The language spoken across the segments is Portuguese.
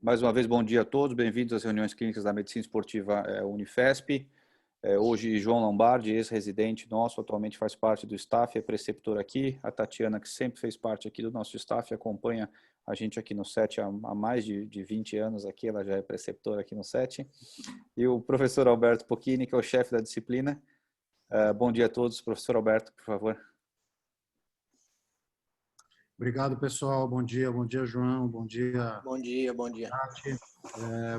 Mais uma vez, bom dia a todos, bem-vindos às reuniões clínicas da Medicina Esportiva Unifesp. Hoje, João Lombardi, ex-residente nosso, atualmente faz parte do staff, é preceptor aqui. A Tatiana, que sempre fez parte aqui do nosso staff, acompanha a gente aqui no SET há mais de 20 anos aqui, ela já é preceptora aqui no SET. E o professor Alberto Pocchini, que é o chefe da disciplina. Bom dia a todos. Professor Alberto, por favor. Obrigado, pessoal. Bom dia, João. Bom dia. Bom dia, bom dia.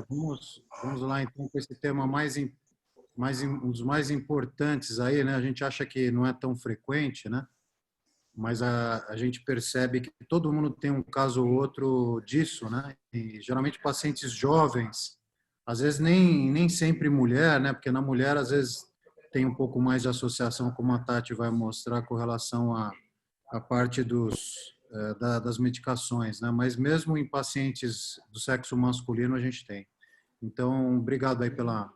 Vamos lá, então, com esse tema um dos mais importantes aí, né? A gente acha que não é tão frequente, né? Mas a gente percebe que todo mundo tem um caso ou outro disso, né? E geralmente pacientes jovens, às vezes nem sempre mulher, né? Porque na mulher, às vezes, tem um pouco mais de associação, como a Tati vai mostrar, com relação à parte das medicações, né? Mas mesmo em pacientes do sexo masculino a gente tem. Então, obrigado aí pela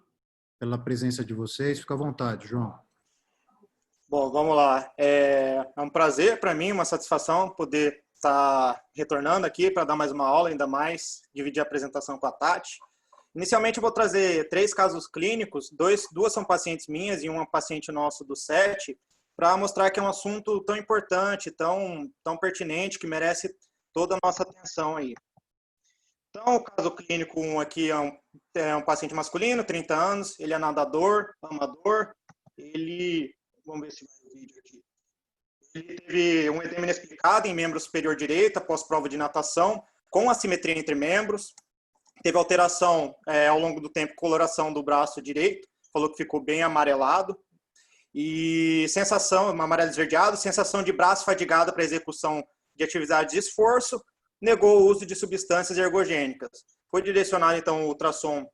presença de vocês. Fica à vontade, João. Bom, vamos lá. É um prazer para mim, uma satisfação poder estar retornando aqui para dar mais uma aula, ainda mais dividir a apresentação com a Tati. Inicialmente eu vou trazer 3 casos clínicos, duas são pacientes minhas e uma paciente nosso do SET, para mostrar que é um assunto tão importante, tão pertinente, que merece toda a nossa atenção aí. Então, o caso clínico 1 aqui é um paciente masculino, 30 anos, ele é nadador, amador, vamos ver se vai o vídeo aqui. Ele teve um edema inexplicado em membro superior direito após prova de natação, com assimetria entre membros, teve alteração ao longo do tempo, coloração do braço direito, falou que ficou bem amarelado, e sensação, amarelo esverdeado, sensação de braço fadigado para execução de atividades de esforço, negou o uso de substâncias ergogênicas. Foi direcionado, então, o ultrassom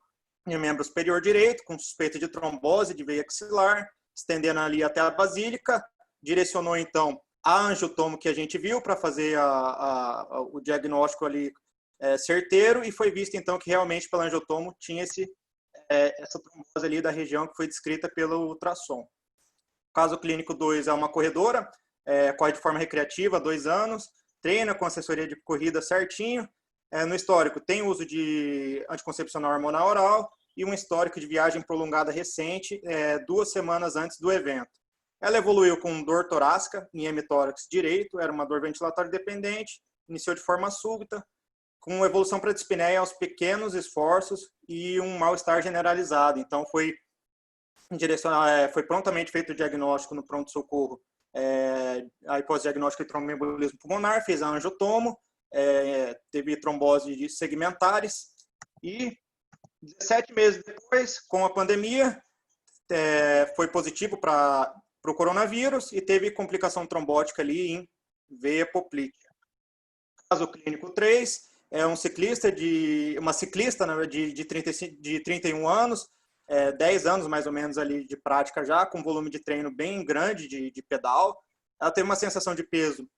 em membro superior direito, com suspeita de trombose de veia axilar, estendendo ali até a basílica, direcionou, então, a angiotomo que a gente viu para fazer o diagnóstico ali certeiro, e foi visto, então, que realmente pela angiotomo tinha essa trombose ali da região que foi descrita pelo ultrassom. Caso clínico 2 é uma corredora, corre de forma recreativa há 2 anos, treina com assessoria de corrida certinho. No histórico tem uso de anticoncepcional hormonal oral e um histórico de viagem prolongada recente, 2 semanas antes do evento. Ela evoluiu com dor torácica em hemitórax direito, era uma dor ventilatória dependente, iniciou de forma súbita, com evolução para dispneia aos pequenos esforços e um mal-estar generalizado. Então, foi prontamente feito o diagnóstico no pronto-socorro, aí pós-diagnóstico de tromboembolismo pulmonar, fez a angiotomo, teve trombose de segmentares, e 17 meses depois, com a pandemia, foi positivo para o coronavírus e teve complicação trombótica ali em veia apoplítea. Caso clínico 3, é uma ciclista de 31 anos, 10 anos mais ou menos ali de prática já, com volume de treino bem grande de pedal. Ela teve uma sensação de peso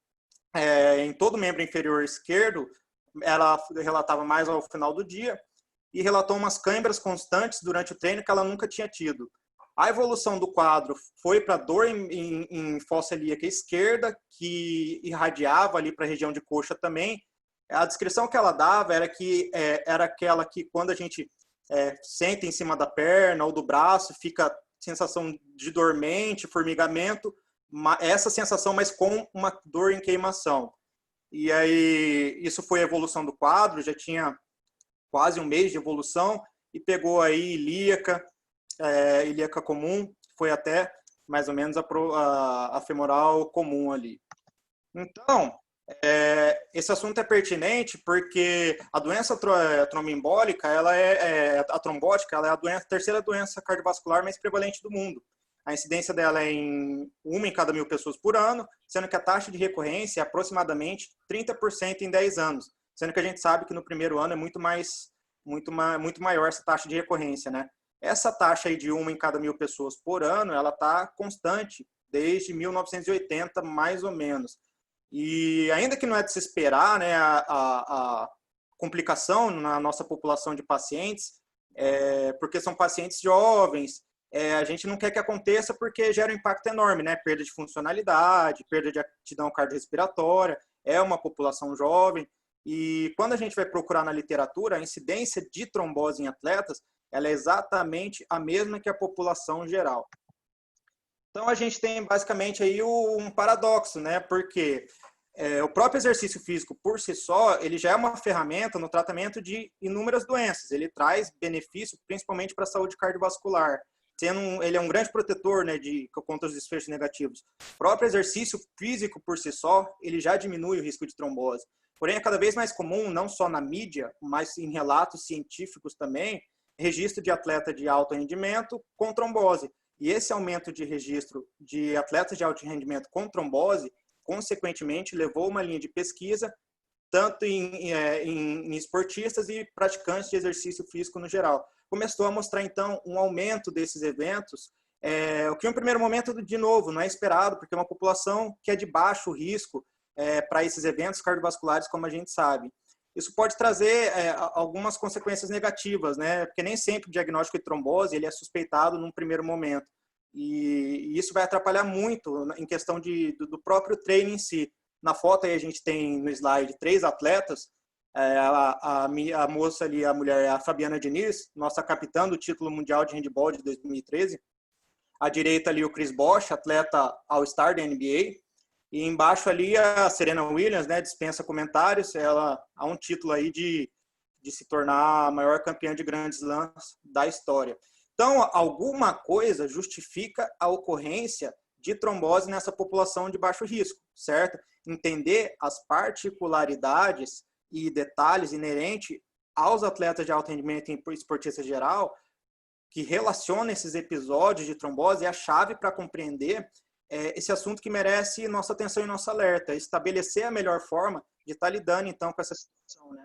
em todo o membro inferior esquerdo, ela relatava mais ao final do dia, e relatou umas câimbras constantes durante o treino que ela nunca tinha tido. A evolução do quadro foi para dor em fossa ilíaca esquerda, que irradiava ali para a região de coxa também. A descrição que ela dava era aquela que quando a gente senta em cima da perna ou do braço, fica sensação de dormente, formigamento, essa sensação, mas com uma dor em queimação. E aí, isso foi a evolução do quadro, já tinha quase 1 mês de evolução, e pegou aí ilíaca comum, foi até mais ou menos a femoral comum ali. Então, esse assunto é pertinente porque a doença tromboembólica, a trombótica, ela é a terceira doença cardiovascular mais prevalente do mundo. A incidência dela é em 1 em cada 1.000 pessoas por ano, sendo que a taxa de recorrência é aproximadamente 30% em 10 anos, sendo que a gente sabe que no primeiro ano é muito maior essa taxa de recorrência, né? Essa taxa aí de 1 em cada 1.000 pessoas por ano, ela está constante desde 1980, mais ou menos. E ainda que não é de se esperar, né, a complicação na nossa população de pacientes, porque são pacientes jovens, a gente não quer que aconteça porque gera um impacto enorme, né? Perda de funcionalidade, perda de aptidão cardiorrespiratória, é uma população jovem, E quando a gente vai procurar na literatura, a incidência de trombose em atletas, ela é exatamente a mesma que a população geral. Então, a gente tem basicamente aí um paradoxo, né? Porque o próprio exercício físico, por si só, ele já é uma ferramenta no tratamento de inúmeras doenças. Ele traz benefício, principalmente para a saúde cardiovascular. Ele é um grande protetor, né, contra os desfechos negativos. O próprio exercício físico, por si só, ele já diminui o risco de trombose. Porém, é cada vez mais comum, não só na mídia, mas em relatos científicos também, registro de atleta de alto rendimento com trombose. E esse aumento de registro de atletas de alto rendimento com trombose, consequentemente, levou uma linha de pesquisa, tanto em esportistas e praticantes de exercício físico no geral. Começou a mostrar, então, um aumento desses eventos, o que, em um primeiro momento, de novo, não é esperado, porque é uma população que é de baixo risco para esses eventos cardiovasculares, como a gente sabe. Isso pode trazer algumas consequências negativas, né? Porque nem sempre o diagnóstico de trombose ele é suspeitado num primeiro momento. E isso vai atrapalhar muito em questão do próprio treino em si. Na foto aí a gente tem no slide 3 atletas. A moça ali, a mulher, é a Fabiana Diniz, nossa capitã do título mundial de handebol de 2013. À direita ali o Chris Bosh, atleta All-Star da NBA. E embaixo ali a Serena Williams, né, dispensa comentários, ela há um título aí de se tornar a maior campeã de grandes slams da história. Então, alguma coisa justifica a ocorrência de trombose nessa população de baixo risco, certo? Entender as particularidades e detalhes inerentes aos atletas de alto rendimento e esportistas geral, que relacionam esses episódios de trombose, é a chave para compreender esse assunto que merece nossa atenção e nosso alerta, estabelecer a melhor forma de estar lidando, então, com essa situação, né?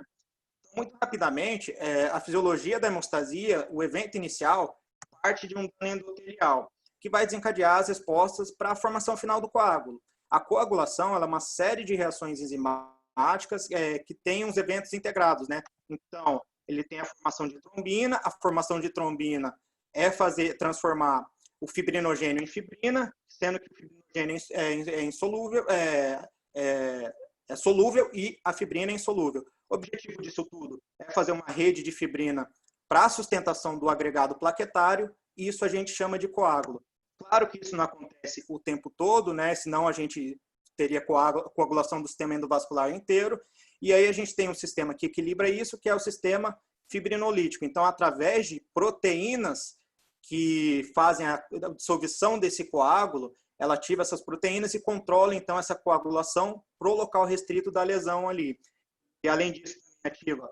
Então, muito rapidamente, a fisiologia da hemostasia, o evento inicial, parte de um dano endotelial, que vai desencadear as respostas para a formação final do coágulo. A coagulação ela é uma série de reações enzimáticas que tem uns eventos integrados, né? Então, ele tem a formação de trombina, a formação de trombina é transformar o fibrinogênio em fibrina, sendo que o fibrinogênio é insolúvel, é solúvel e a fibrina é insolúvel. O objetivo disso tudo é fazer uma rede de fibrina para a sustentação do agregado plaquetário, e isso a gente chama de coágulo. Claro que isso não acontece o tempo todo, né? Senão a gente teria coagulação do sistema endovascular inteiro, e aí a gente tem um sistema que equilibra isso, que é o sistema fibrinolítico. Então, através de proteínas que fazem a dissolução desse coágulo, ela ativa essas proteínas e controla, então, essa coagulação para o local restrito da lesão ali. E, além disso, ativa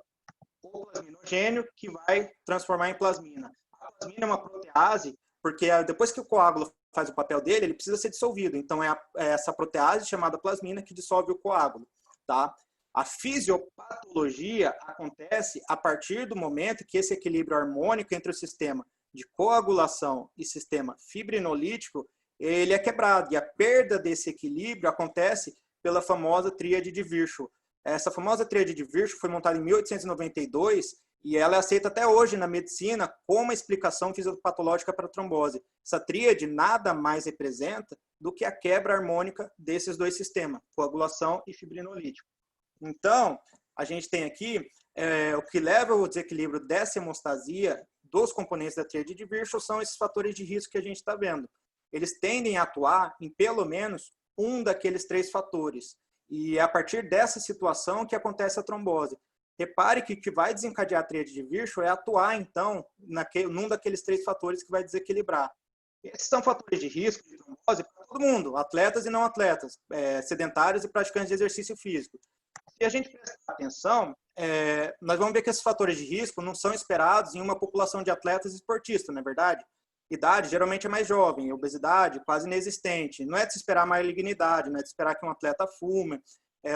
o plasminogênio, que vai transformar em plasmina. A plasmina é uma protease, porque depois que o coágulo faz o papel dele, ele precisa ser dissolvido. Então, é essa protease chamada plasmina que dissolve o coágulo, tá? A fisiopatologia acontece a partir do momento que esse equilíbrio harmônico entre o sistema de coagulação e sistema fibrinolítico, ele é quebrado. E a perda desse equilíbrio acontece pela famosa tríade de Virchow. Essa famosa tríade de Virchow foi montada em 1892 e ela é aceita até hoje na medicina como explicação fisiopatológica para a trombose. Essa tríade nada mais representa do que a quebra harmônica desses dois sistemas, coagulação e fibrinolítico. Então, a gente tem aqui o que leva ao desequilíbrio dessa hemostasia dos componentes da tríade de Virchow são esses fatores de risco que a gente está vendo. Eles tendem a atuar em pelo menos um daqueles 3 fatores. E é a partir dessa situação que acontece a trombose. Repare que o que vai desencadear a tríade de Virchow é atuar, então, num daqueles 3 fatores que vai desequilibrar. Esses são fatores de risco de trombose para todo mundo, atletas e não atletas, sedentários e praticantes de exercício físico. Se a gente prestar atenção, nós vamos ver que esses fatores de risco não são esperados em uma população de atletas e esportistas, não é verdade? Idade geralmente é mais jovem, obesidade quase inexistente. Não é de se esperar malignidade, não é de se esperar que um atleta fume.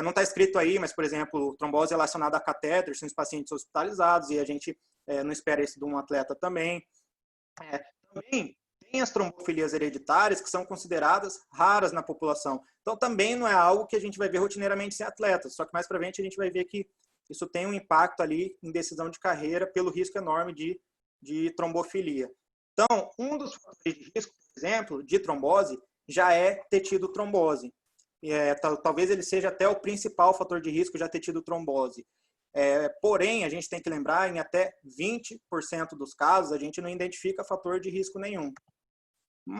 Não está escrito aí, mas, por exemplo, trombose relacionada a catéteres são os pacientes hospitalizados e a gente não espera isso de um atleta também. Também tem as trombofilias hereditárias que são consideradas raras na população. Então, também não é algo que a gente vai ver rotineiramente em atletas, só que mais para frente a gente vai ver que isso tem um impacto ali em decisão de carreira pelo risco enorme de trombofilia. Então, um dos fatores de risco, por exemplo, de trombose, já é ter tido trombose. talvez ele seja até o principal fator de risco já ter tido trombose. Porém, a gente tem que lembrar, em até 20% dos casos, a gente não identifica fator de risco nenhum.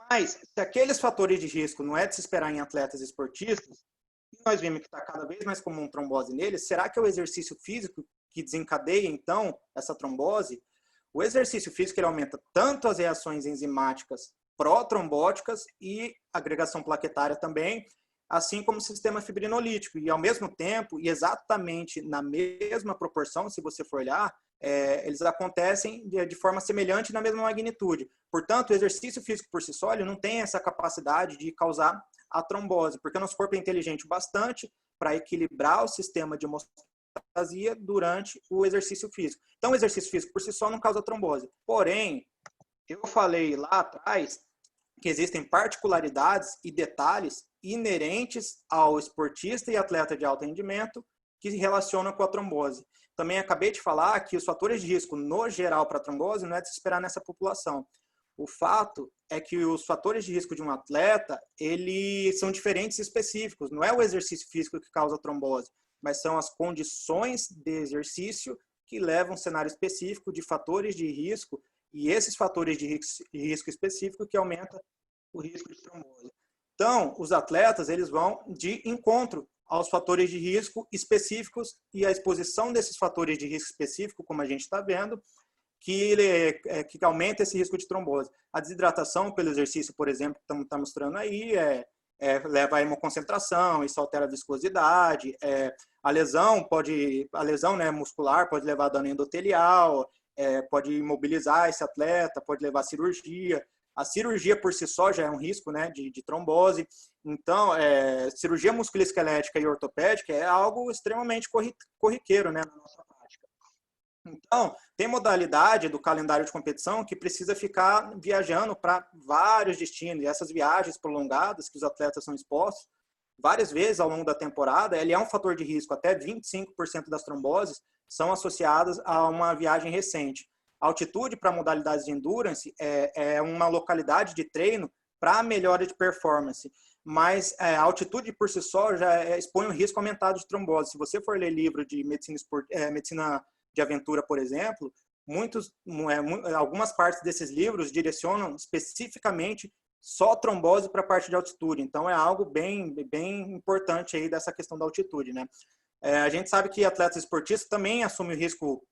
Mas, se aqueles fatores de risco não é de se esperar em atletas esportistas, e nós vimos que está cada vez mais comum trombose neles, será que é o exercício físico que desencadeia, então, essa trombose? O exercício físico ele aumenta tanto as reações enzimáticas pró-trombóticas e agregação plaquetária também, assim como o sistema fibrinolítico. E, ao mesmo tempo, e exatamente na mesma proporção, se você for olhar, eles acontecem de forma semelhante na mesma magnitude. Portanto, o exercício físico por si só ele não tem essa capacidade de causar a trombose, porque o nosso corpo é inteligente o bastante para equilibrar o sistema de hemostasia durante o exercício físico. Então, o exercício físico por si só não causa trombose. Porém, eu falei lá atrás que existem particularidades e detalhes inerentes ao esportista e atleta de alto rendimento que se relacionam com a trombose. Também acabei de falar que os fatores de risco, no geral, para a trombose não é de se esperar nessa população. O fato é que os fatores de risco de um atleta, eles são diferentes e específicos. Não é o exercício físico que causa trombose, mas são as condições de exercício que levam a um cenário específico de fatores de risco, e esses fatores de risco específico que aumentam o risco de trombose. Então, os atletas, eles vão de encontro aos fatores de risco específicos e a exposição desses fatores de risco específico, como a gente está vendo, que aumenta esse risco de trombose. A desidratação pelo exercício, por exemplo, que está mostrando aí, leva a hemoconcentração, isso altera a viscosidade, a lesão muscular pode levar a dano endotelial, pode imobilizar esse atleta, pode levar a cirurgia. A cirurgia por si só já é um risco, né, de trombose. Então, cirurgia musculoesquelética e ortopédica é algo extremamente corriqueiro, né, na nossa prática. Então, tem modalidade do calendário de competição que precisa ficar viajando para vários destinos. E essas viagens prolongadas que os atletas são expostos várias vezes ao longo da temporada, ele é um fator de risco. Até 25% das tromboses são associadas a uma viagem recente. A altitude para modalidades de endurance é uma localidade de treino para melhora de performance. Mas a altitude por si só já expõe um risco aumentado de trombose. Se você for ler livro de medicina de aventura, por exemplo, algumas partes desses livros direcionam especificamente só trombose para a parte de altitude. Então, é algo bem importante aí dessa questão da altitude, né? A gente sabe que atletas esportistas também assumem o risco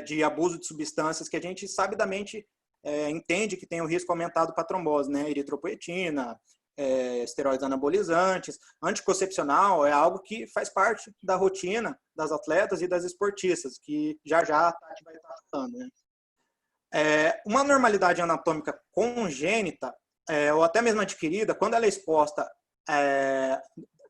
de abuso de substâncias que a gente sabidamente entende que tem o risco aumentado para trombose, né? Eritropoetina, esteroides anabolizantes, anticoncepcional é algo que faz parte da rotina das atletas e das esportistas, que já a Tati vai estar falando, né? Uma normalidade anatômica congênita, ou até mesmo adquirida, quando ela é exposta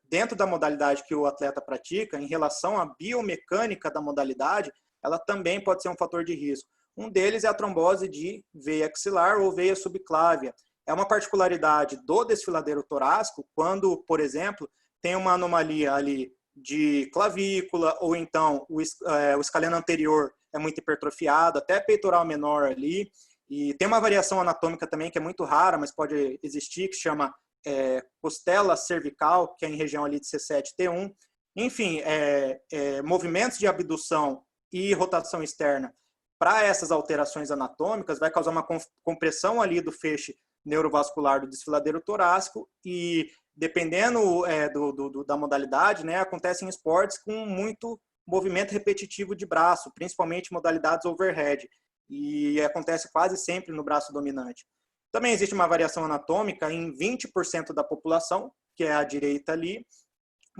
dentro da modalidade que o atleta pratica, em relação à biomecânica da modalidade, ela também pode ser um fator de risco. Um deles é a trombose de veia axilar ou veia subclávia. É uma particularidade do desfiladeiro torácico quando, por exemplo, tem uma anomalia ali de clavícula ou então o escaleno anterior é muito hipertrofiado, até peitoral menor ali. E tem uma variação anatômica também que é muito rara, mas pode existir, que chama costela cervical, que é em região ali de C7, T1. Enfim, movimentos de abdução e rotação externa para essas alterações anatômicas vai causar uma compressão ali do feixe neurovascular do desfiladeiro torácico e, dependendo da modalidade, né, acontecem esportes com muito movimento repetitivo de braço, principalmente modalidades overhead, e acontece quase sempre no braço dominante. Também existe uma variação anatômica em 20% da população, que é a direita ali,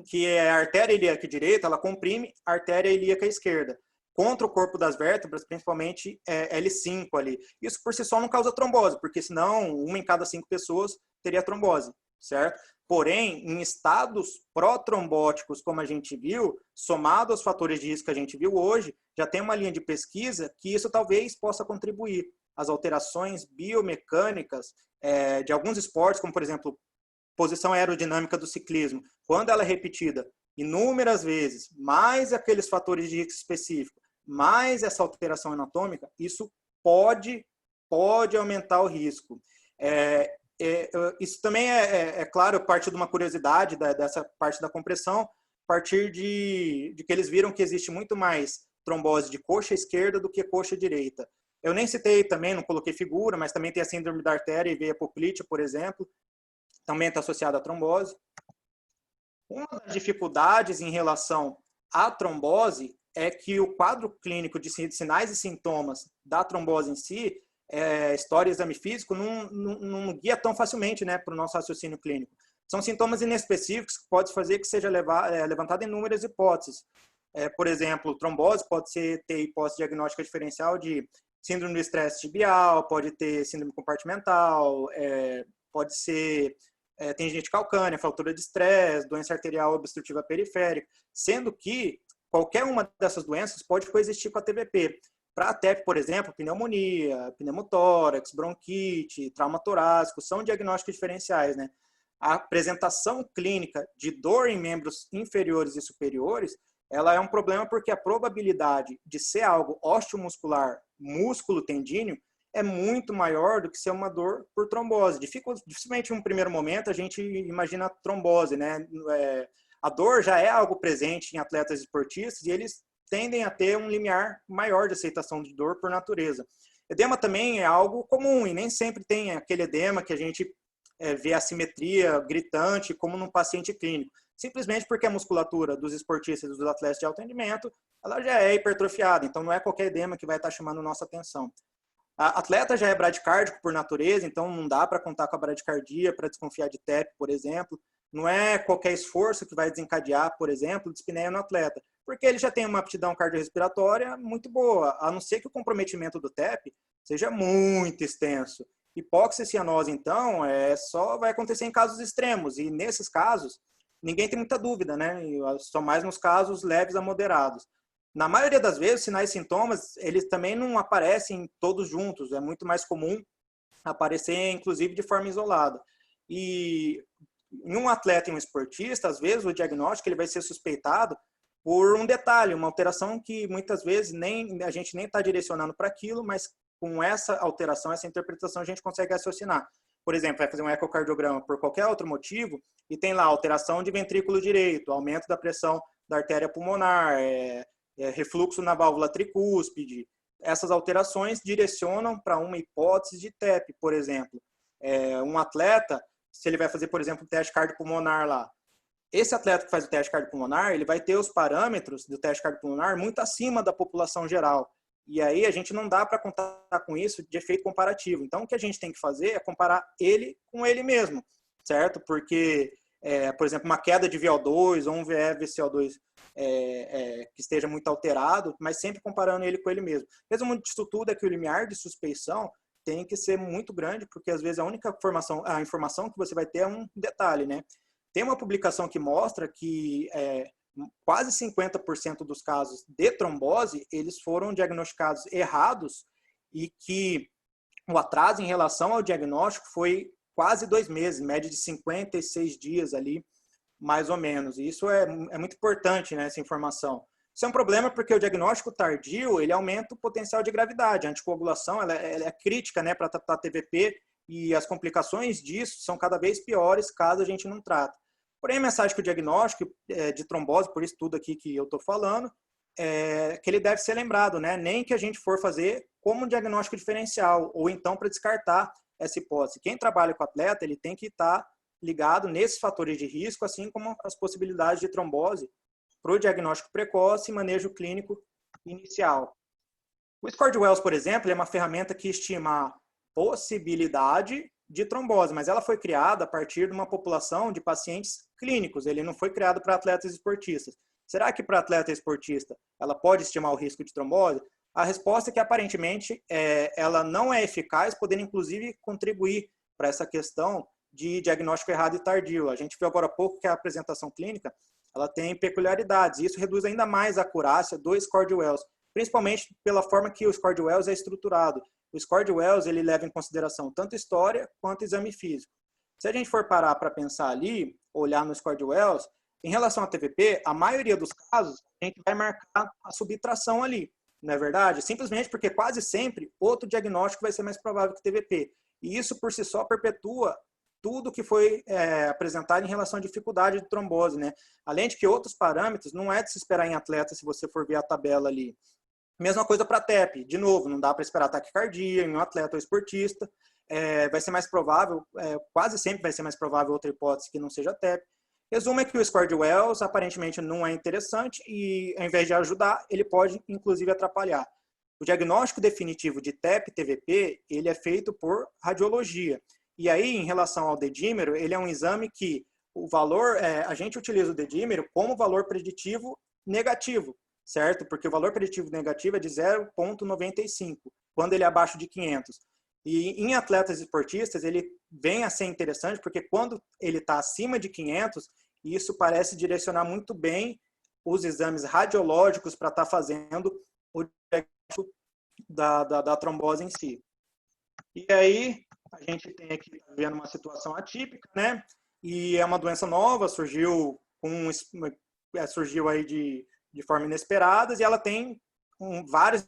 que é a artéria ilíaca direita, ela comprime a artéria ilíaca esquerda contra o corpo das vértebras, principalmente L5 ali. Isso por si só não causa trombose, porque senão 1 em cada 5 pessoas teria trombose, certo? Porém, em estados pró-trombóticos, como a gente viu, somado aos fatores de risco que a gente viu hoje, já tem uma linha de pesquisa que isso talvez possa contribuir. As alterações biomecânicas de alguns esportes, como por exemplo, posição aerodinâmica do ciclismo, quando ela é repetida inúmeras vezes, mais aqueles fatores de risco específicos, mais essa alteração anatômica, isso pode aumentar o risco. isso também é claro, parte de uma curiosidade dessa parte da compressão, a partir de que eles viram que existe muito mais trombose de coxa esquerda do que coxa direita. Eu nem citei também, não coloquei figura, mas também tem a síndrome da artéria e veia poplítea, por exemplo, também está associada à trombose. Uma das dificuldades em relação à trombose é que o quadro clínico de sinais e sintomas da trombose em si, história e exame físico, não guia tão facilmente, né, para o nosso raciocínio clínico. São sintomas inespecíficos que pode fazer que seja levantado inúmeras hipóteses. Por exemplo, trombose pode ter hipótese diagnóstica diferencial de síndrome do estresse tibial, pode ter síndrome compartimental, pode ser tendinite calcânea, fratura de estresse, doença arterial obstrutiva periférica, sendo que qualquer uma dessas doenças pode coexistir com a TBP. Para a TEP, por exemplo, pneumonia, pneumotórax, bronquite, trauma torácico, são diagnósticos diferenciais, né? A apresentação clínica de dor em membros inferiores e superiores, ela é um problema porque a probabilidade de ser algo osteomuscular, músculo tendíneo, é muito maior do que ser uma dor por trombose. Dificilmente, em um primeiro momento, a gente imagina trombose, né? A dor já é algo presente em atletas esportistas e eles tendem a ter um limiar maior de aceitação de dor por natureza. Edema também é algo comum e nem sempre tem aquele edema que a gente vê assimetria gritante como num paciente clínico. Simplesmente porque a musculatura dos esportistas e dos atletas de alto rendimento, ela já é hipertrofiada, então não é qualquer edema que vai estar chamando nossa atenção. A atleta já é bradicárdico por natureza, então não dá para contar com a bradicardia para desconfiar de TEP, por exemplo. Não é qualquer esforço que vai desencadear, por exemplo, dispneia no atleta, porque ele já tem uma aptidão cardiorrespiratória muito boa, a não ser que o comprometimento do TEP seja muito extenso. Hipóxia e cianose, então, só vai acontecer em casos extremos, e nesses casos, ninguém tem muita dúvida, né? Só mais nos casos leves a moderados. Na maioria das vezes, sinais e sintomas, eles também não aparecem todos juntos, é muito mais comum aparecer, inclusive, de forma isolada. E em um atleta e um esportista, às vezes, o diagnóstico ele vai ser suspeitado por um detalhe, uma alteração que muitas vezes a gente nem está direcionando para aquilo, mas com essa alteração, essa interpretação, a gente consegue raciocinar. Por exemplo, vai fazer um ecocardiograma por qualquer outro motivo e tem lá alteração de ventrículo direito, aumento da pressão da artéria pulmonar, refluxo na válvula tricúspide. Essas alterações direcionam para uma hipótese de TEP, por exemplo. Um atleta, se ele vai fazer, por exemplo, um teste cardiopulmonar lá, esse atleta que faz o teste cardiopulmonar, ele vai ter os parâmetros do teste cardiopulmonar muito acima da população geral. E aí a gente não dá para contar com isso de efeito comparativo. Então, o que a gente tem que fazer é comparar ele com ele mesmo, certo? Porque, por exemplo, uma queda de VO2 ou um VE-VCO2 que esteja muito alterado, mas sempre comparando ele com ele mesmo. O resumo disso tudo é que o limiar de suspeição tem que ser muito grande, porque às vezes a única informação que você vai ter é um detalhe, né? Tem uma publicação que mostra que quase 50% dos casos de trombose, eles foram diagnosticados errados e que o atraso em relação ao diagnóstico foi quase 2 meses, média de 56 dias ali, mais ou menos. E isso é muito importante, né, essa informação. Isso é um problema porque o diagnóstico tardio, ele aumenta o potencial de gravidade. A anticoagulação, ela é crítica, né, para tratar TVP e as complicações disso são cada vez piores caso a gente não trata. Porém, a mensagem que o diagnóstico de trombose, por isso tudo aqui que eu estou falando, que ele deve ser lembrado, né? Nem que a gente for fazer como um diagnóstico diferencial, ou então para descartar essa hipótese. Quem trabalha com atleta, ele tem que estar ligado nesses fatores de risco, assim como as possibilidades de trombose para o diagnóstico precoce e manejo clínico inicial. O score de Wells, por exemplo, é uma ferramenta que estima a possibilidade de trombose, mas ela foi criada a partir de uma população de pacientes clínicos, ele não foi criado para atletas esportistas. Será que para atleta esportista ela pode estimar o risco de trombose? A resposta é que aparentemente ela não é eficaz, podendo inclusive contribuir para essa questão de diagnóstico errado e tardio. A gente viu agora há pouco que a apresentação clínica ela tem peculiaridades, e isso reduz ainda mais a acurácia do score de Wells, principalmente pela forma que o score de Wells é estruturado. O score de Wells ele leva em consideração tanto história quanto exame físico. Se a gente for parar para pensar ali, olhar no score de Wells, em relação à TVP, a maioria dos casos a gente vai marcar a subtração ali, não é verdade? Simplesmente porque quase sempre outro diagnóstico vai ser mais provável que TVP. E isso por si só perpetua tudo que foi apresentado em relação à dificuldade de trombose, né? Além de que outros parâmetros, não é de se esperar em atleta se você for ver a tabela ali. Mesma coisa para TEP, de novo, não dá para esperar taquicardia em um atleta ou esportista, vai ser mais provável, quase sempre vai ser mais provável outra hipótese que não seja TEP. Resumo é que o score de Wells aparentemente não é interessante e, ao invés de ajudar, ele pode, inclusive, atrapalhar. O diagnóstico definitivo de TEP-TVP, ele é feito por radiologia. E aí, em relação ao dedímero, ele é um exame que o valor, a gente utiliza o dedímero como valor preditivo negativo, certo? Porque o valor preditivo negativo é de 0,95, quando ele é abaixo de 500. E em atletas esportistas, ele vem a ser interessante, porque quando ele está acima de 500, isso parece direcionar muito bem os exames radiológicos para estar fazendo o diagnóstico da trombose em si. E aí, a gente tem aqui, vendo uma situação atípica, né? E é uma doença nova, surgiu aí de forma inesperada, e ela tem vários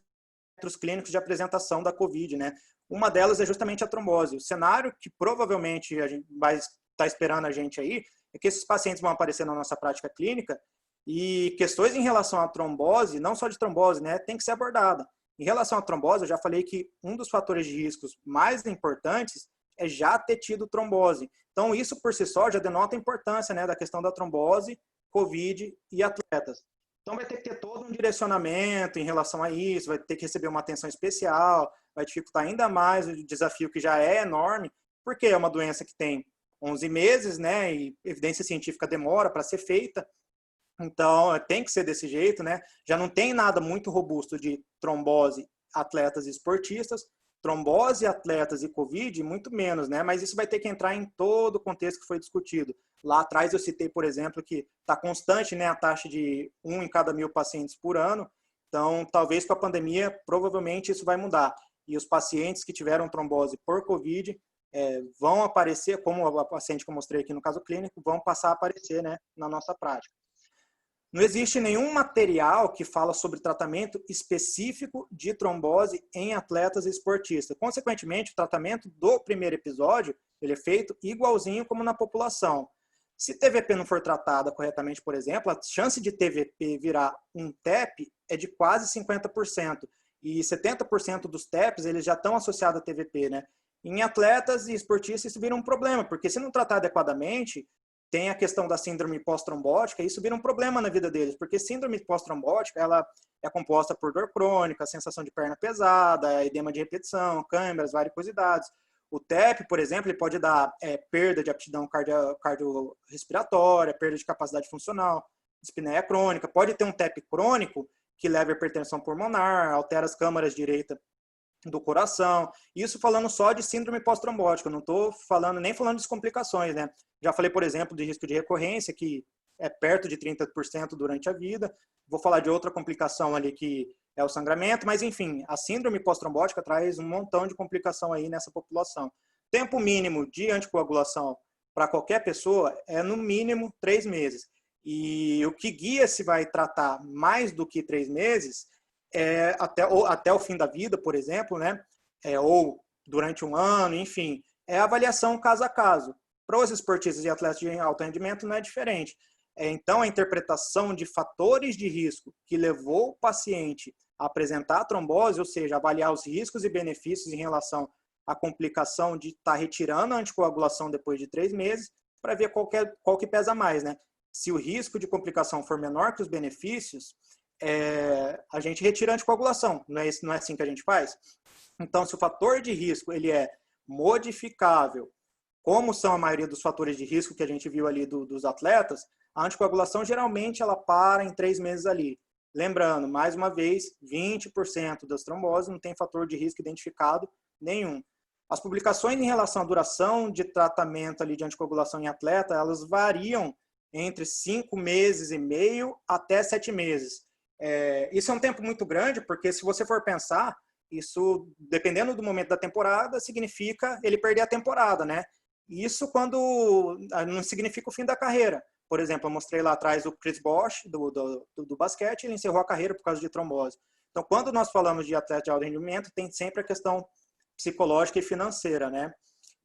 centros clínicos de apresentação da COVID, né? Uma delas é justamente a trombose. O cenário que provavelmente a gente vai estar esperando a gente aí é que esses pacientes vão aparecer na nossa prática clínica e questões em relação à trombose, não só de trombose, né, tem que ser abordada. Em relação à trombose, eu já falei que um dos fatores de riscos mais importantes é já ter tido trombose. Então, isso por si só já denota a importância, né, da questão da trombose, COVID e atletas. Então, vai ter que ter todo um direcionamento em relação a isso, vai ter que receber uma atenção especial, vai dificultar ainda mais o desafio que já é enorme, porque é uma doença que tem 11 meses, né, e evidência científica demora para ser feita, então tem que ser desse jeito, né, já não tem nada muito robusto de trombose, atletas e esportistas, trombose, atletas e COVID, muito menos, né, mas isso vai ter que entrar em todo o contexto que foi discutido. Lá atrás eu citei, por exemplo, que está constante, né, a taxa de 1 em cada 1.000 pacientes por ano, então talvez com a pandemia, provavelmente isso vai mudar. E os pacientes que tiveram trombose por COVID vão aparecer, como a paciente que eu mostrei aqui no caso clínico, vão passar a aparecer, né, na nossa prática. Não existe nenhum material que fala sobre tratamento específico de trombose em atletas e esportistas. Consequentemente, o tratamento do primeiro episódio ele é feito igualzinho como na população. Se TVP não for tratada corretamente, por exemplo, a chance de TVP virar um TEP é de quase 50%. E 70% dos TEPs eles já estão associados a TVP, né? Em atletas e esportistas isso vira um problema, porque se não tratar adequadamente, tem a questão da síndrome pós-trombótica, e isso vira um problema na vida deles, porque síndrome pós-trombótica, ela é composta por dor crônica, sensação de perna pesada, edema de repetição, câimbras, varicosidades. O TEP, por exemplo, ele pode dar perda de aptidão cardiorrespiratória, perda de capacidade funcional, dispneia crônica, pode ter um TEP crônico que leva a hipertensão pulmonar, altera as câmaras direita do coração. Isso falando só de síndrome pós-trombótica, não estou nem falando de complicações, né? Já falei, por exemplo, de risco de recorrência, que é perto de 30% durante a vida. Vou falar de outra complicação ali que é o sangramento, mas enfim, a síndrome pós-trombótica traz um montão de complicação aí nessa população. Tempo mínimo de anticoagulação para qualquer pessoa é no mínimo 3 meses. E o que guia se vai tratar mais do que 3 meses até o fim da vida, por exemplo, né? Ou durante um ano, enfim, é a avaliação caso a caso. Para os esportistas e atletas de alto rendimento não é diferente. Então, a interpretação de fatores de risco que levou o paciente a apresentar a trombose, ou seja, avaliar os riscos e benefícios em relação à complicação de estar retirando a anticoagulação depois de 3 meses, para ver qual que pesa mais, né? Se o risco de complicação for menor que os benefícios, a gente retira a anticoagulação. Não é assim que a gente faz? Então, se o fator de risco ele é modificável, como são a maioria dos fatores de risco que a gente viu ali dos atletas, a anticoagulação geralmente ela para em 3 meses ali. Lembrando, mais uma vez, 20% das tromboses não tem fator de risco identificado nenhum. As publicações em relação à duração de tratamento ali de anticoagulação em atleta, elas variam entre 5 meses e meio até 7 meses. Isso é um tempo muito grande, porque se você for pensar, isso, dependendo do momento da temporada, significa ele perder a temporada, né? Isso quando não significa o fim da carreira. Por exemplo, eu mostrei lá atrás o Chris Bosh, do basquete, ele encerrou a carreira por causa de trombose. Então, quando nós falamos de atleta de alto rendimento, tem sempre a questão psicológica e financeira, né?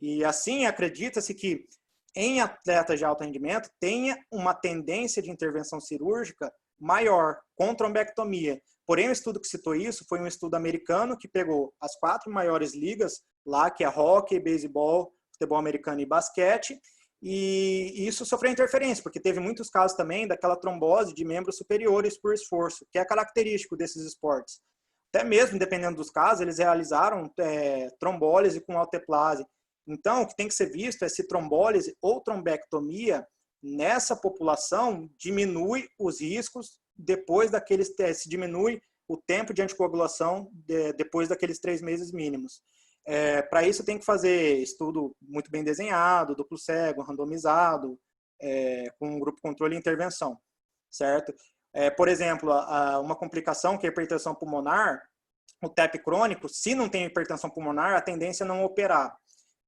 E assim, acredita-se que em atletas de alto rendimento tenha uma tendência de intervenção cirúrgica maior com trombectomia. Porém, o estudo que citou isso foi um estudo americano que pegou as 4 maiores ligas lá, que é hóquei, beisebol, futebol americano e basquete, e isso sofreu interferência, porque teve muitos casos também daquela trombose de membros superiores por esforço, que é característico desses esportes. Até mesmo, dependendo dos casos, eles realizaram trombólise com alteplase. Então, o que tem que ser visto é se trombólise ou trombectomia nessa população diminui os riscos depois daqueles, se diminui o tempo de anticoagulação depois daqueles 3 meses mínimos. Para isso tem que fazer estudo muito bem desenhado, duplo cego, randomizado, com um grupo controle e intervenção, certo? Por exemplo, uma complicação que é a hipertensão pulmonar, o TEP crônico, se não tem hipertensão pulmonar, a tendência é não operar.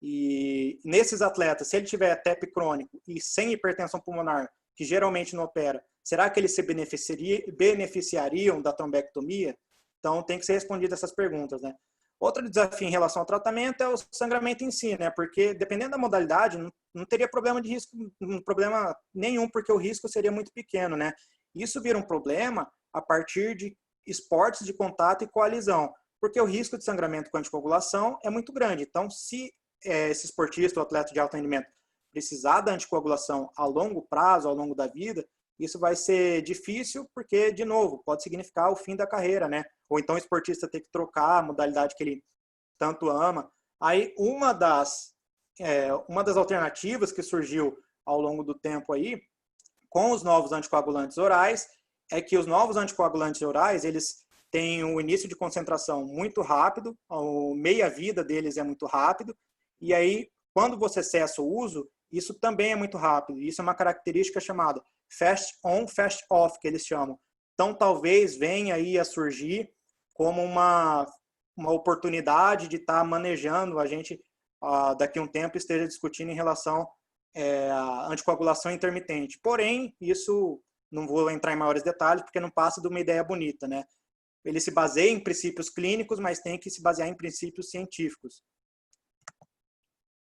E nesses atletas, se ele tiver TEP crônico e sem hipertensão pulmonar, que geralmente não opera, será que eles se beneficiariam da trombectomia? Então, tem que ser respondidas essas perguntas, né? Outro desafio em relação ao tratamento é o sangramento em si, né? Porque dependendo da modalidade, não teria problema de risco, problema nenhum, porque o risco seria muito pequeno, né? Isso vira um problema a partir de esportes de contato e coalizão, porque o risco de sangramento com anticoagulação é muito grande. Então, se esse esportista ou atleta de alto rendimento precisar da anticoagulação a longo prazo, ao longo da vida, isso vai ser difícil porque, de novo, pode significar o fim da carreira, né? Ou então o esportista ter que trocar a modalidade que ele tanto ama. Aí, uma das alternativas que surgiu ao longo do tempo aí, com os novos anticoagulantes orais, é que os novos anticoagulantes orais, eles têm um início de concentração muito rápido, a meia-vida deles é muito rápido, e aí, quando você cessa o uso, isso também é muito rápido. Isso é uma característica chamada fast on, fast off, que eles chamam. Então, talvez venha aí a surgir como uma oportunidade de estar manejando, a gente daqui a um tempo esteja discutindo em relação à anticoagulação intermitente. Porém, isso não vou entrar em maiores detalhes, porque não passa de uma ideia bonita, né? Ele se baseia em princípios clínicos, mas tem que se basear em princípios científicos.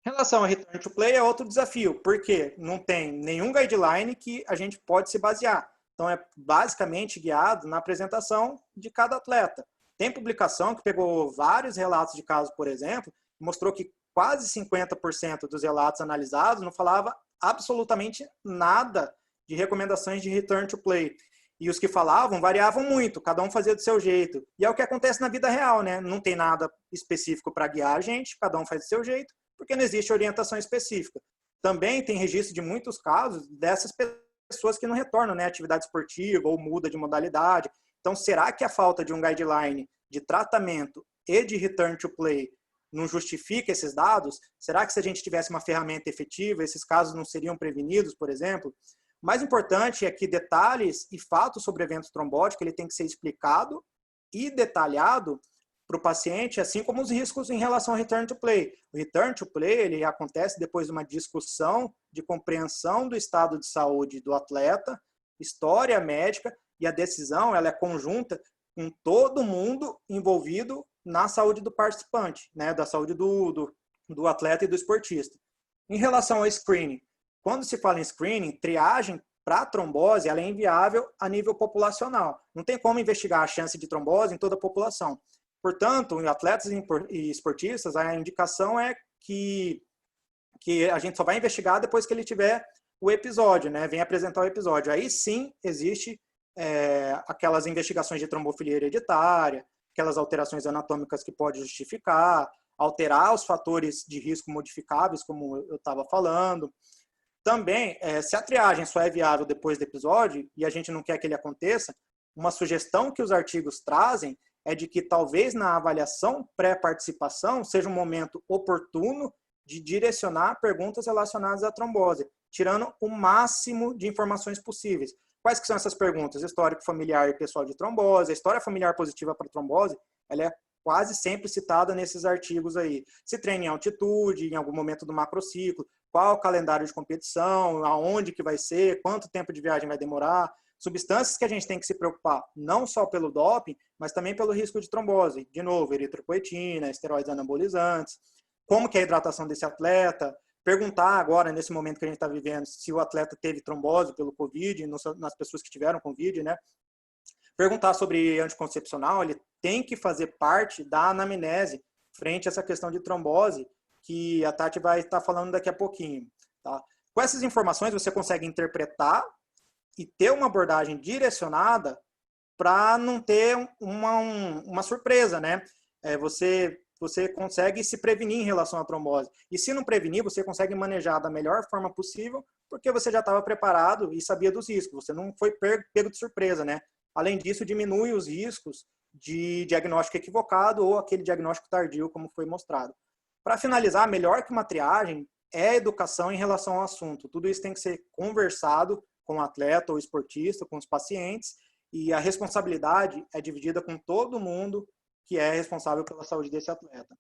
Em relação ao return to play é outro desafio, porque não tem nenhum guideline que a gente pode se basear. Então é basicamente guiado na apresentação de cada atleta. Tem publicação que pegou vários relatos de casos, por exemplo, mostrou que quase 50% dos relatos analisados não falava absolutamente nada de recomendações de return to play. E os que falavam variavam muito, cada um fazia do seu jeito. E é o que acontece na vida real, né? Não tem nada específico para guiar a gente, cada um faz do seu jeito, porque não existe orientação específica. Também tem registro de muitos casos dessas pessoas que não retornam, né, à atividade esportiva ou muda de modalidade. Então, será que a falta de um guideline de tratamento e de return to play não justifica esses dados? Será que se a gente tivesse uma ferramenta efetiva, esses casos não seriam prevenidos, por exemplo? O mais importante é que detalhes e fatos sobre eventos trombóticos ele tem que ser explicado e detalhado para o paciente, assim como os riscos em relação ao return to play. O return to play ele acontece depois de uma discussão de compreensão do estado de saúde do atleta, história médica, e a decisão ela é conjunta com todo mundo envolvido na saúde do participante, né, da saúde do atleta e do esportista. Em relação ao screening, quando se fala em screening, triagem para trombose ela é inviável a nível populacional. Não tem como investigar a chance de trombose em toda a população. Portanto, em atletas e esportistas, a indicação é que a gente só vai investigar depois que ele tiver o episódio, né? Vem apresentar o episódio. Aí sim existe aquelas investigações de trombofilia hereditária, aquelas alterações anatômicas que pode justificar, alterar os fatores de risco modificáveis, como eu estava falando. Também, se a triagem só é viável depois do episódio, e a gente não quer que ele aconteça, uma sugestão que os artigos trazem é de que talvez na avaliação pré-participação seja um momento oportuno de direcionar perguntas relacionadas à trombose, tirando o máximo de informações possíveis. Quais que são essas perguntas? Histórico familiar e pessoal de trombose, a história familiar positiva para trombose, ela é quase sempre citada nesses artigos aí. Se treina em altitude, em algum momento do macrociclo, qual o calendário de competição, aonde que vai ser, quanto tempo de viagem vai demorar, substâncias que a gente tem que se preocupar não só pelo doping, mas também pelo risco de trombose. De novo, eritropoetina, esteroides anabolizantes. como que é a hidratação desse atleta, perguntar agora, nesse momento que a gente está vivendo, se o atleta teve trombose pelo Covid, nas pessoas que tiveram Covid, né? Perguntar sobre anticoncepcional, ele tem que fazer parte da anamnese frente a essa questão de trombose, que a Tati vai estar falando daqui a pouquinho. Tá? Com essas informações, você consegue interpretar e ter uma abordagem direcionada para não ter uma surpresa, né? Você consegue se prevenir em relação à trombose. E se não prevenir, você consegue manejar da melhor forma possível, porque você já estava preparado e sabia dos riscos. Você não foi pego de surpresa, né? Além disso, diminui os riscos de diagnóstico equivocado ou aquele diagnóstico tardio, como foi mostrado. Para finalizar, melhor que uma triagem é a educação em relação ao assunto. Tudo isso tem que ser conversado com o atleta ou esportista, com os pacientes, e a responsabilidade é dividida com todo mundo que é responsável pela saúde desse atleta.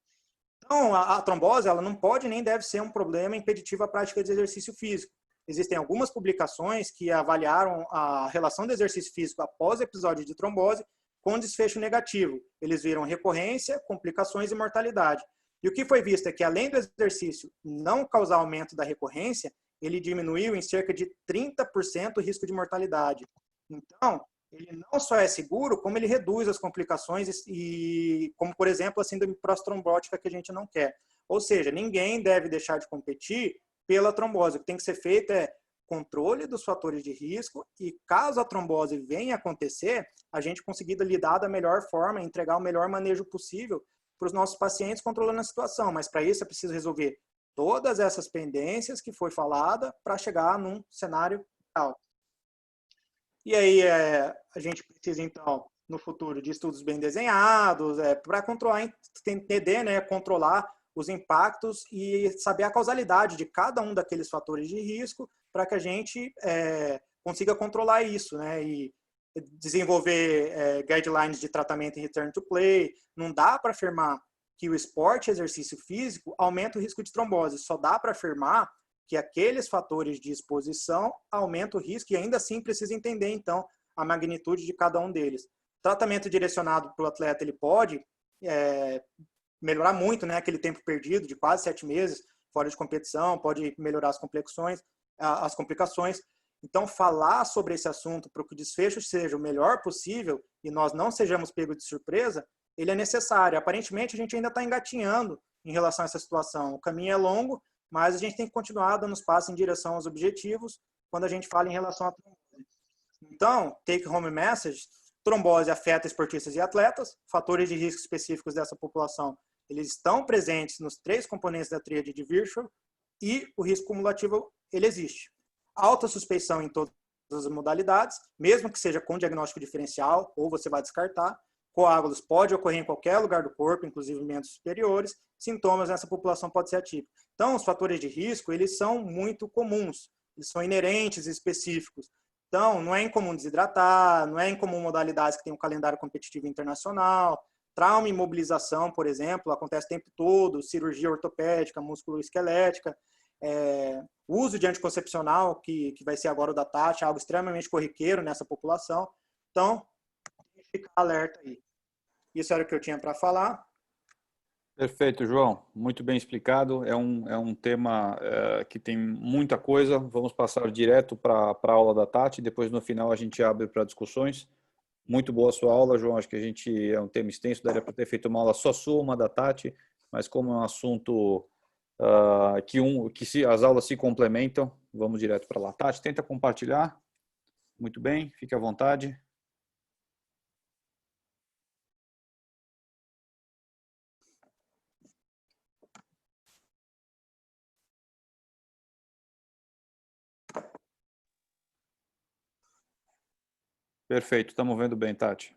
Então, a trombose ela não pode nem deve ser um problema impeditivo à prática de exercício físico. Existem algumas publicações que avaliaram a relação do exercício físico após episódio de trombose com desfecho negativo. Eles viram recorrência, complicações e mortalidade. E o que foi visto é que, além do exercício não causar aumento da recorrência, ele diminuiu em cerca de 30% o risco de mortalidade. Então, ele não só é seguro, como ele reduz as complicações, e como, por exemplo, a síndrome pós-trombótica que a gente não quer. Ou seja, ninguém deve deixar de competir pela trombose. O que tem que ser feito é controle dos fatores de risco e, caso a trombose venha a acontecer, a gente conseguir lidar da melhor forma, entregar o melhor manejo possível para os nossos pacientes controlando a situação. Mas, para isso, é preciso resolver todas essas pendências que foi falada para chegar num cenário ideal. E aí, a gente precisa, então, no futuro, de estudos bem desenhados, para controlar, entender, né, controlar os impactos e saber a causalidade de cada um daqueles fatores de risco para que a gente consiga controlar isso, né? E desenvolver guidelines de tratamento em return to play. Não dá para afirmar que o esporte e exercício físico aumenta o risco de trombose. Só dá para afirmar que aqueles fatores de exposição aumentam o risco e ainda assim precisa entender, então, a magnitude de cada um deles. Tratamento direcionado para o atleta, ele pode melhorar muito, né, aquele tempo perdido de quase 7 meses fora de competição, pode melhorar as complicações. Então, falar sobre esse assunto para que o desfecho seja o melhor possível e nós não sejamos pegos de surpresa, ele é necessário. Aparentemente, a gente ainda está engatinhando em relação a essa situação. O caminho é longo, mas a gente tem que continuar dando os passos em direção aos objetivos quando a gente fala em relação à trombose. Então, take home message, trombose afeta esportistas e atletas, fatores de risco específicos dessa população, eles estão presentes nos 3 componentes da tríade de Virchow e o risco cumulativo, ele existe. Alta suspeição em todas as modalidades, mesmo que seja com diagnóstico diferencial, ou você vai descartar. Coágulos pode ocorrer em qualquer lugar do corpo, inclusive membros superiores. Sintomas nessa população pode ser atípico. Então, os fatores de risco, eles são muito comuns. Eles são inerentes e específicos. Então, não é incomum desidratar, não é incomum modalidades que têm um calendário competitivo internacional. Trauma e imobilização, por exemplo, acontece o tempo todo. Cirurgia ortopédica, musculoesquelética. Uso de anticoncepcional, que vai ser agora o da Tati, algo extremamente corriqueiro nessa população. Então, tem que ficar alerta aí. Isso era o que eu tinha para falar. Perfeito, João. Muito bem explicado. É um tema que tem muita coisa. Vamos passar direto para a aula da Tati. Depois, no final, a gente abre para discussões. Muito boa a sua aula, João. Acho que é um tema extenso. Daria para ter feito uma aula só sua, uma da Tati. Mas como é um assunto as aulas se complementam, vamos direto para lá. Tati, tenta compartilhar. Muito bem, fique à vontade. Perfeito, estamos vendo bem, Tati.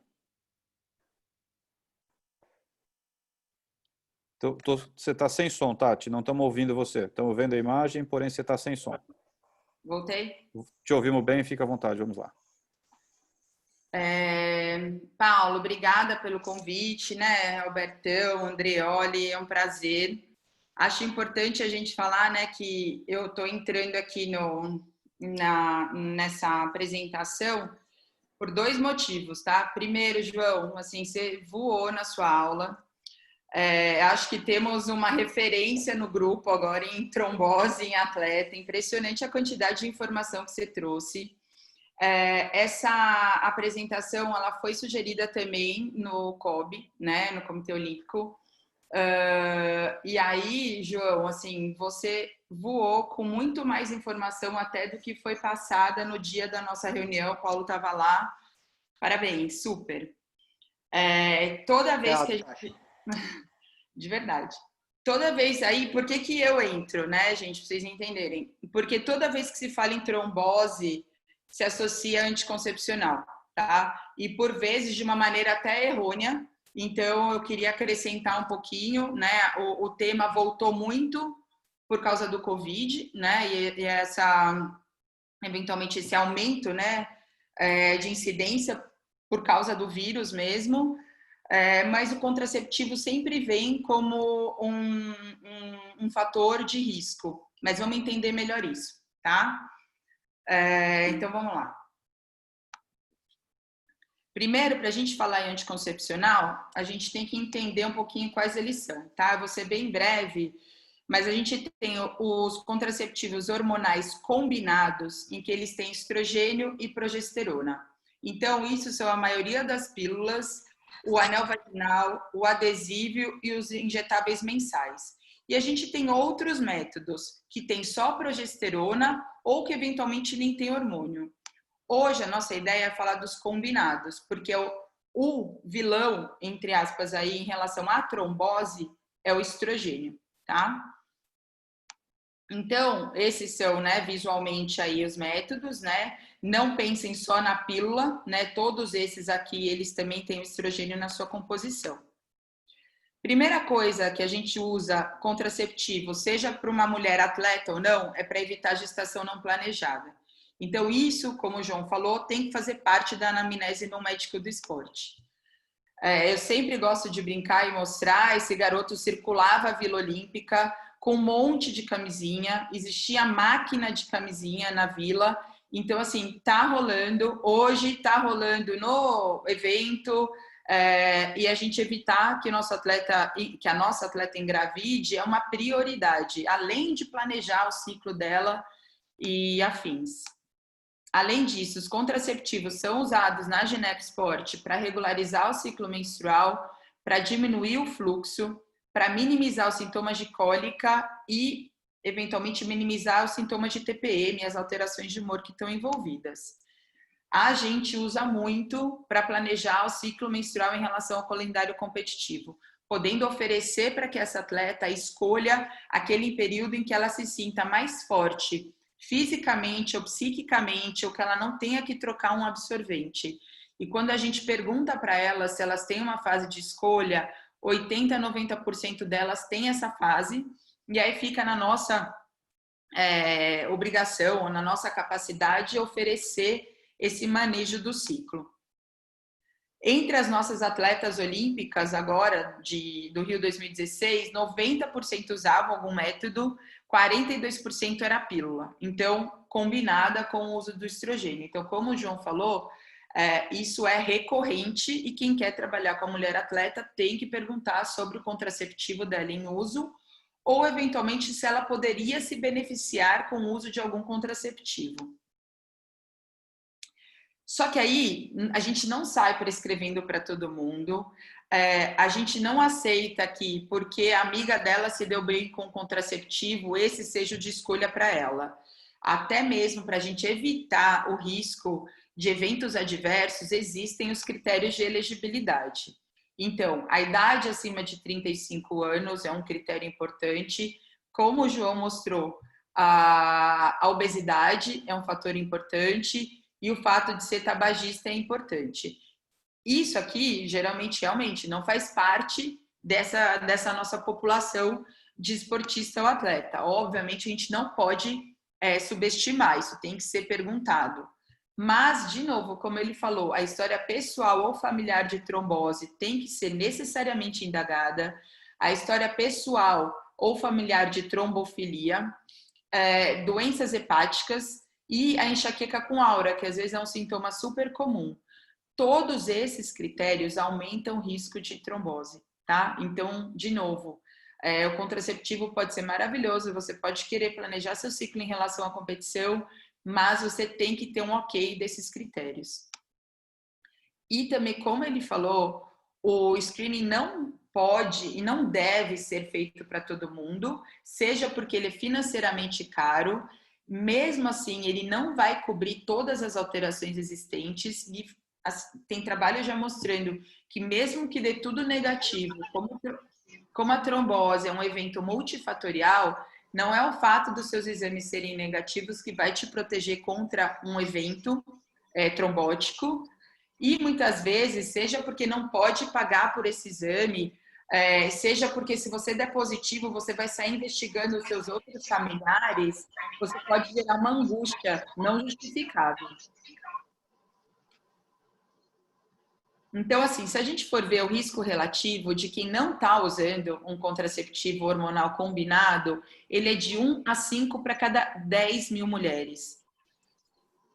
Você está sem som, Tati, não estamos ouvindo você. Estamos vendo a imagem, porém você está sem som. Voltei? Te ouvimos bem, fica à vontade, vamos lá. Paulo, obrigada pelo convite, né? Albertão, Andreoli, é um prazer. Acho importante a gente falar, né, que eu estou entrando aqui nessa apresentação por 2 motivos, tá? Primeiro, João, assim, você voou na sua aula. Acho que temos uma referência no grupo agora em trombose em atleta. Impressionante a quantidade de informação que você trouxe. Essa apresentação ela foi sugerida também no COB, né, no Comitê Olímpico. E aí, João, assim, você voou com muito mais informação até do que foi passada no dia da nossa reunião. O Paulo estava lá. Parabéns, super. Toda vez que a gente... De verdade. Toda vez aí, por que eu entro, né, gente, pra vocês entenderem? Porque toda vez que se fala em trombose, se associa a anticoncepcional, tá? E por vezes de uma maneira até errônea. Então, eu queria acrescentar um pouquinho, né? O tema voltou muito por causa do Covid, né? E eventualmente, esse aumento, né, de incidência por causa do vírus mesmo. Mas o contraceptivo sempre vem como um fator de risco. Mas vamos entender melhor isso, tá? Então, vamos lá. Primeiro, para a gente falar em anticoncepcional, a gente tem que entender um pouquinho quais eles são, tá? Eu vou ser bem breve, mas a gente tem os contraceptivos hormonais combinados, em que eles têm estrogênio e progesterona. Então, isso são a maioria das pílulas, o anel vaginal, o adesível e os injetáveis mensais. E a gente tem outros métodos, que tem só progesterona ou que eventualmente nem tem hormônio. Hoje, a nossa ideia é falar dos combinados, porque o vilão, entre aspas, aí, em relação à trombose, é o estrogênio, tá? Então, esses são, né, visualmente aí os métodos, né? Não pensem só na pílula, né? Todos esses aqui, eles também têm o estrogênio na sua composição. Primeira coisa que a gente usa contraceptivo, seja para uma mulher atleta ou não, é para evitar gestação não planejada. Então, isso, como o João falou, tem que fazer parte da anamnese no médico do esporte. Eu sempre gosto de brincar e mostrar, esse garoto circulava a Vila Olímpica com um monte de camisinha, existia máquina de camisinha na vila, então, assim, tá rolando, hoje tá rolando no evento, e a gente evitar que a nossa atleta engravide é uma prioridade, além de planejar o ciclo dela e afins. Além disso, os contraceptivos são usados na Ginecsport para regularizar o ciclo menstrual, para diminuir o fluxo, para minimizar os sintomas de cólica e, eventualmente, minimizar os sintomas de TPM e as alterações de humor que estão envolvidas. A gente usa muito para planejar o ciclo menstrual em relação ao calendário competitivo, podendo oferecer para que essa atleta escolha aquele período em que ela se sinta mais forte, fisicamente ou psiquicamente, ou que ela não tenha que trocar um absorvente. E quando a gente pergunta para elas se elas têm uma fase de escolha, 80% a 90% delas têm essa fase, e aí fica na nossa obrigação, ou na nossa capacidade de oferecer esse manejo do ciclo. Entre as nossas atletas olímpicas agora, do Rio 2016, 90% usavam algum método, 42% era pílula. Então, combinada com o uso do estrogênio. Então, como o João falou, isso é recorrente e quem quer trabalhar com a mulher atleta tem que perguntar sobre o contraceptivo dela em uso ou, eventualmente, se ela poderia se beneficiar com o uso de algum contraceptivo. Só que aí a gente não sai prescrevendo para todo mundo, a gente não aceita que porque a amiga dela se deu bem com contraceptivo, esse seja o de escolha para ela. Até mesmo para a gente evitar o risco de eventos adversos, existem os critérios de elegibilidade. Então, a idade acima de 35 anos é um critério importante. Como o João mostrou, a obesidade é um fator importante. E o fato de ser tabagista é importante. Isso aqui, geralmente, realmente, não faz parte dessa nossa população de esportista ou atleta. Obviamente, a gente não pode subestimar, isso tem que ser perguntado. Mas, de novo, como ele falou, a história pessoal ou familiar de trombose tem que ser necessariamente indagada. A história pessoal ou familiar de trombofilia, doenças hepáticas, e a enxaqueca com aura, que às vezes é um sintoma super comum. Todos esses critérios aumentam o risco de trombose, tá? Então, de novo, o contraceptivo pode ser maravilhoso, você pode querer planejar seu ciclo em relação à competição, mas você tem que ter um ok desses critérios. E também, como ele falou, o screening não pode e não deve ser feito para todo mundo, seja porque ele é financeiramente caro, mesmo assim ele não vai cobrir todas as alterações existentes e tem trabalho já mostrando que mesmo que dê tudo negativo, como a trombose é um evento multifatorial, não é o fato dos seus exames serem negativos que vai te proteger contra um evento trombótico. E muitas vezes, seja porque não pode pagar por esse exame, seja porque se você der positivo, você vai sair investigando os seus outros familiares, você pode gerar uma angústia não justificável. Então, assim, se a gente for ver o risco relativo de quem não está usando um contraceptivo hormonal combinado, ele é de 1 a 5 para cada 10 mil mulheres.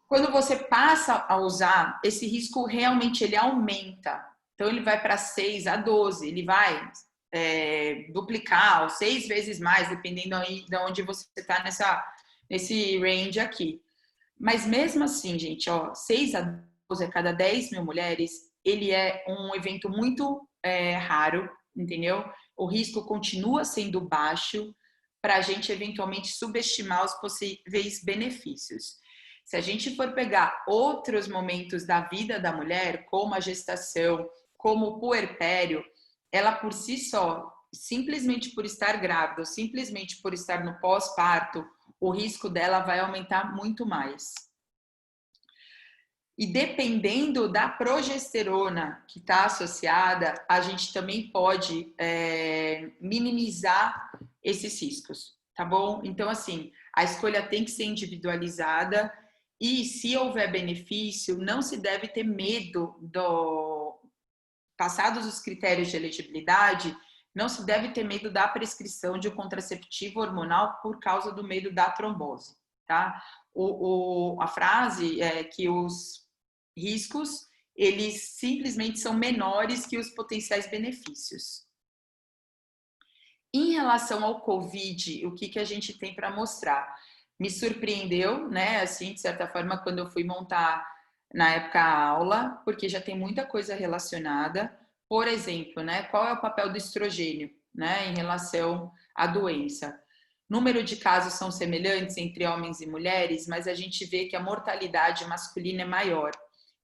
Quando você passa a usar, esse risco realmente ele aumenta. Então, ele vai para 6 a 12, ele vai duplicar, ou 6 vezes mais, dependendo aí de onde você está nesse range aqui. Mas mesmo assim, gente, 6 a 12 a cada 10 mil mulheres, ele é um evento muito raro, entendeu? O risco continua sendo baixo para a gente eventualmente subestimar os possíveis benefícios. Se a gente for pegar outros momentos da vida da mulher, como a gestação, como o puerpério, ela por si só, simplesmente por estar grávida, ou simplesmente por estar no pós-parto, o risco dela vai aumentar muito mais. E dependendo da progesterona que está associada, a gente também pode minimizar esses riscos, tá bom? Então, assim, a escolha tem que ser individualizada e, se houver benefício, não se deve ter medo passados os critérios de elegibilidade, não se deve ter medo da prescrição de um contraceptivo hormonal por causa do medo da trombose, tá? A frase é que os riscos, eles simplesmente são menores que os potenciais benefícios. Em relação ao Covid, o que a gente tem para mostrar? Me surpreendeu, né, assim, de certa forma, quando eu fui montar na época a aula, porque já tem muita coisa relacionada. Por exemplo, né, qual é o papel do estrogênio, né, em relação à doença? Número de casos são semelhantes entre homens e mulheres, mas a gente vê que a mortalidade masculina é maior.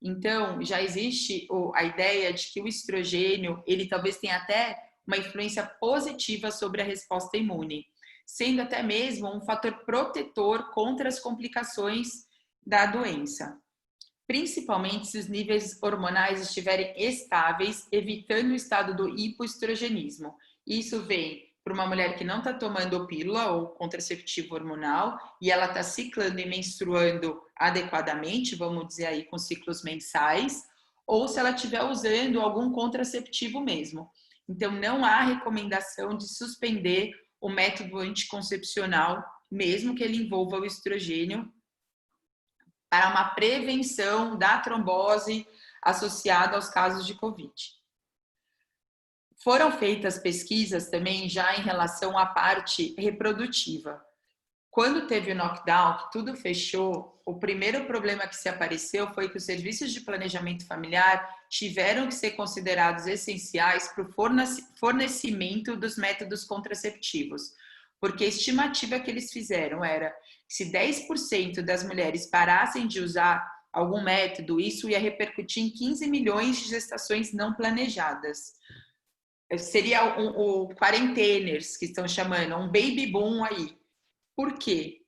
Então, já existe a ideia de que o estrogênio, ele talvez tenha até uma influência positiva sobre a resposta imune, sendo até mesmo um fator protetor contra as complicações da doença. Principalmente se os níveis hormonais estiverem estáveis, evitando o estado do hipoestrogenismo. Isso vem para uma mulher que não está tomando pílula ou contraceptivo hormonal e ela está ciclando e menstruando adequadamente, vamos dizer aí, com ciclos mensais, ou se ela estiver usando algum contraceptivo mesmo. Então, não há recomendação de suspender o método anticoncepcional, mesmo que ele envolva o estrogênio, para uma prevenção da trombose associada aos casos de Covid. Foram feitas pesquisas também já em relação à parte reprodutiva. Quando teve o knockdown, que tudo fechou, o primeiro problema que se apareceu foi que os serviços de planejamento familiar tiveram que ser considerados essenciais para o fornecimento dos métodos contraceptivos, porque a estimativa que eles fizeram era que se 10% das mulheres parassem de usar algum método, isso ia repercutir em 15 milhões de gestações não planejadas. Seria o quarenteners, que estão chamando, um baby boom aí. Por quê?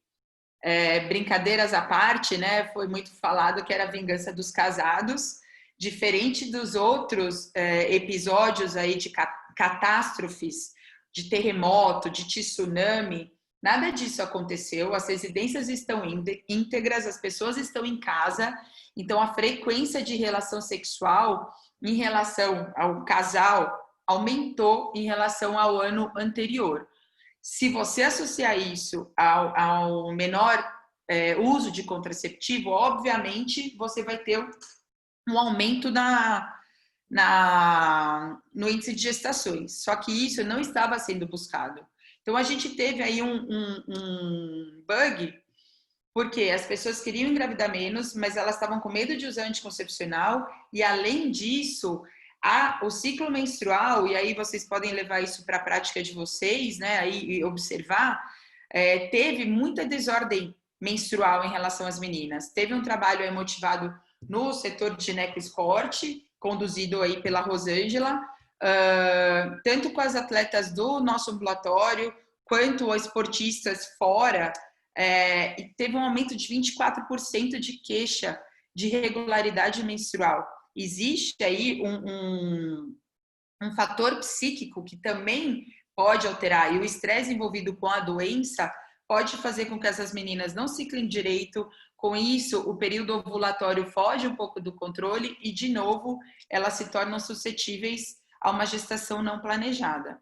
Brincadeiras à parte, né? Foi muito falado que era a vingança dos casados, diferente dos outros episódios aí de catástrofes, de terremoto, de tsunami. Nada disso aconteceu, as residências estão íntegras, as pessoas estão em casa, então a frequência de relação sexual em relação ao casal aumentou em relação ao ano anterior. Se você associar isso ao menor uso de contraceptivo, obviamente você vai ter um aumento no índice de gestações. Só que isso não estava sendo buscado. Então, a gente teve aí um bug, porque as pessoas queriam engravidar menos, mas elas estavam com medo de usar anticoncepcional, e além disso, o ciclo menstrual, e aí vocês podem levar isso para a prática de vocês, né, aí, e observar, teve muita desordem menstrual em relação às meninas. Teve um trabalho aí motivado no setor de gineco-esporte, conduzido aí pela Rosângela, tanto com as atletas do nosso ambulatório, quanto as esportistas fora, e teve um aumento de 24% de queixa de irregularidade menstrual. Existe aí um fator psíquico que também pode alterar, e o estresse envolvido com a doença pode fazer com que essas meninas não ciclem direito. Com isso, o período ovulatório foge um pouco do controle e, de novo, elas se tornam suscetíveis a uma gestação não planejada.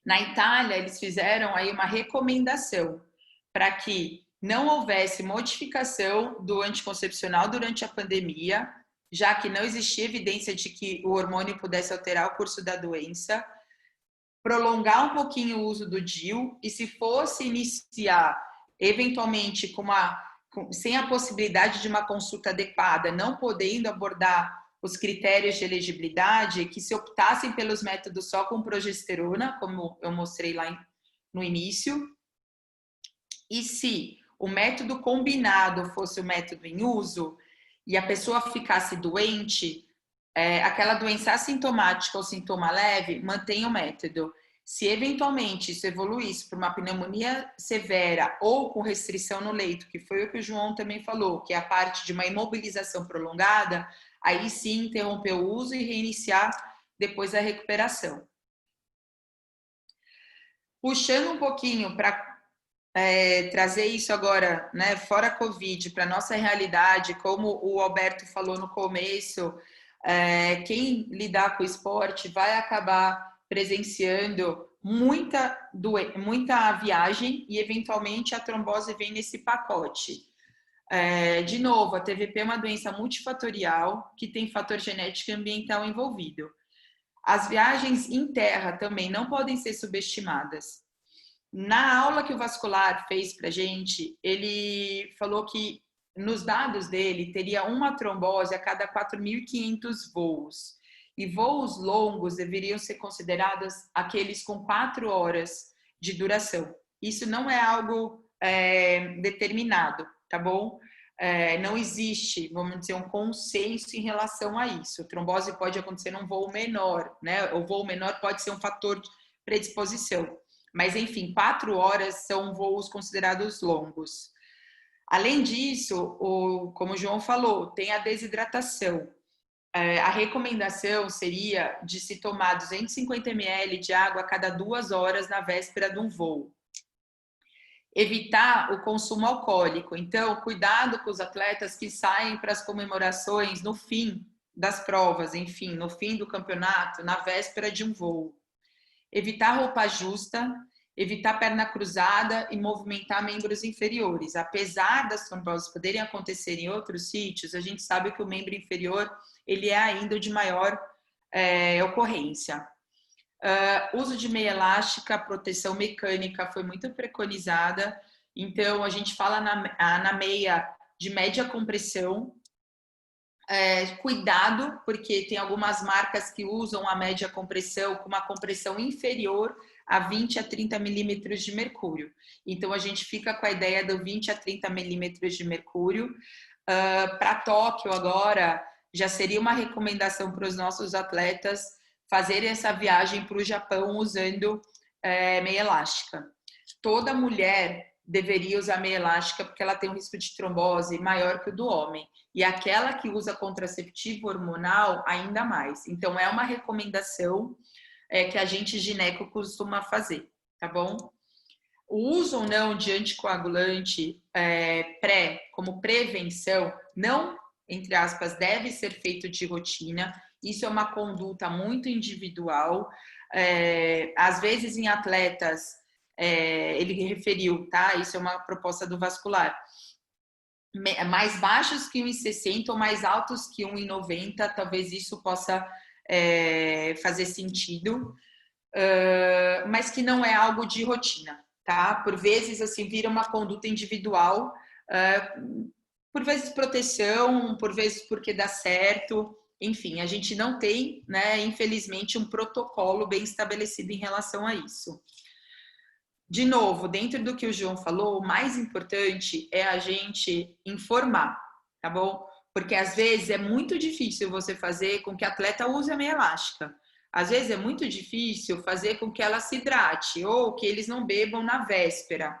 Na Itália, eles fizeram aí uma recomendação para que não houvesse modificação do anticoncepcional durante a pandemia, já que não existia evidência de que o hormônio pudesse alterar o curso da doença, prolongar um pouquinho o uso do DIU, e se fosse iniciar eventualmente sem a possibilidade de uma consulta adequada, não podendo abordar os critérios de elegibilidade, que se optassem pelos métodos só com progesterona, como eu mostrei lá no início, e se o método combinado fosse o método em uso e a pessoa ficasse doente, aquela doença assintomática ou sintoma leve, mantenha o método. Se eventualmente isso evoluísse para uma pneumonia severa ou com restrição no leito, que foi o que o João também falou, que é a parte de uma imobilização prolongada, aí sim interromper o uso e reiniciar depois a recuperação. Puxando um pouquinho para trazer isso agora, né, fora Covid, para a nossa realidade, como o Alberto falou no começo, quem lidar com o esporte vai acabar presenciando muita viagem, e eventualmente a trombose vem nesse pacote. De novo, a TVP é uma doença multifatorial que tem fator genético e ambiental envolvido. As viagens em terra também não podem ser subestimadas. Na aula que o vascular fez para a gente, ele falou que nos dados dele teria uma trombose a cada 4.500 voos. E voos longos deveriam ser considerados aqueles com 4 horas de duração. Isso não é algo determinado, tá bom? Não existe, vamos dizer, um consenso em relação a isso. A trombose pode acontecer num voo menor, né? O voo menor pode ser um fator de predisposição. Mas, enfim, 4 horas são voos considerados longos. Além disso, como o João falou, tem a desidratação. A recomendação seria de se tomar 250 ml de água a cada 2 horas na véspera de um voo. Evitar o consumo alcoólico. Então, cuidado com os atletas que saem para as comemorações no fim das provas, enfim, no fim do campeonato, na véspera de um voo. Evitar roupa justa, evitar perna cruzada e movimentar membros inferiores. Apesar das tromboses poderem acontecer em outros sítios, a gente sabe que o membro inferior ele é ainda o de maior ocorrência. Uso de meia elástica, proteção mecânica foi muito preconizada. Então, a gente fala na meia de média compressão. Cuidado, porque tem algumas marcas que usam a média compressão com uma compressão inferior a 20 a 30 milímetros de mercúrio. Então, a gente fica com a ideia do 20 a 30 milímetros de mercúrio. Para Tóquio agora, já seria uma recomendação para os nossos atletas fazerem essa viagem para o Japão usando meia elástica. Toda mulher deveria usar meia elástica porque ela tem um risco de trombose maior que o do homem. E aquela que usa contraceptivo hormonal, ainda mais. Então, é uma recomendação que a gente gineco costuma fazer, tá bom? O uso ou não de anticoagulante como prevenção, não, entre aspas, deve ser feito de rotina. Isso é uma conduta muito individual. Às vezes, em atletas, ele referiu, tá? Isso é uma proposta do vascular. Mais baixos que 1,60 ou mais altos que 1,90, talvez isso possa fazer sentido, mas que não é algo de rotina, tá? Por vezes, assim, vira uma conduta individual, por vezes proteção, por vezes porque dá certo, enfim, a gente não tem, né, infelizmente, um protocolo bem estabelecido em relação a isso. De novo, dentro do que o João falou, o mais importante é a gente informar, tá bom? Porque às vezes é muito difícil você fazer com que a atleta use a meia elástica. Às vezes é muito difícil fazer com que ela se hidrate ou que eles não bebam na véspera.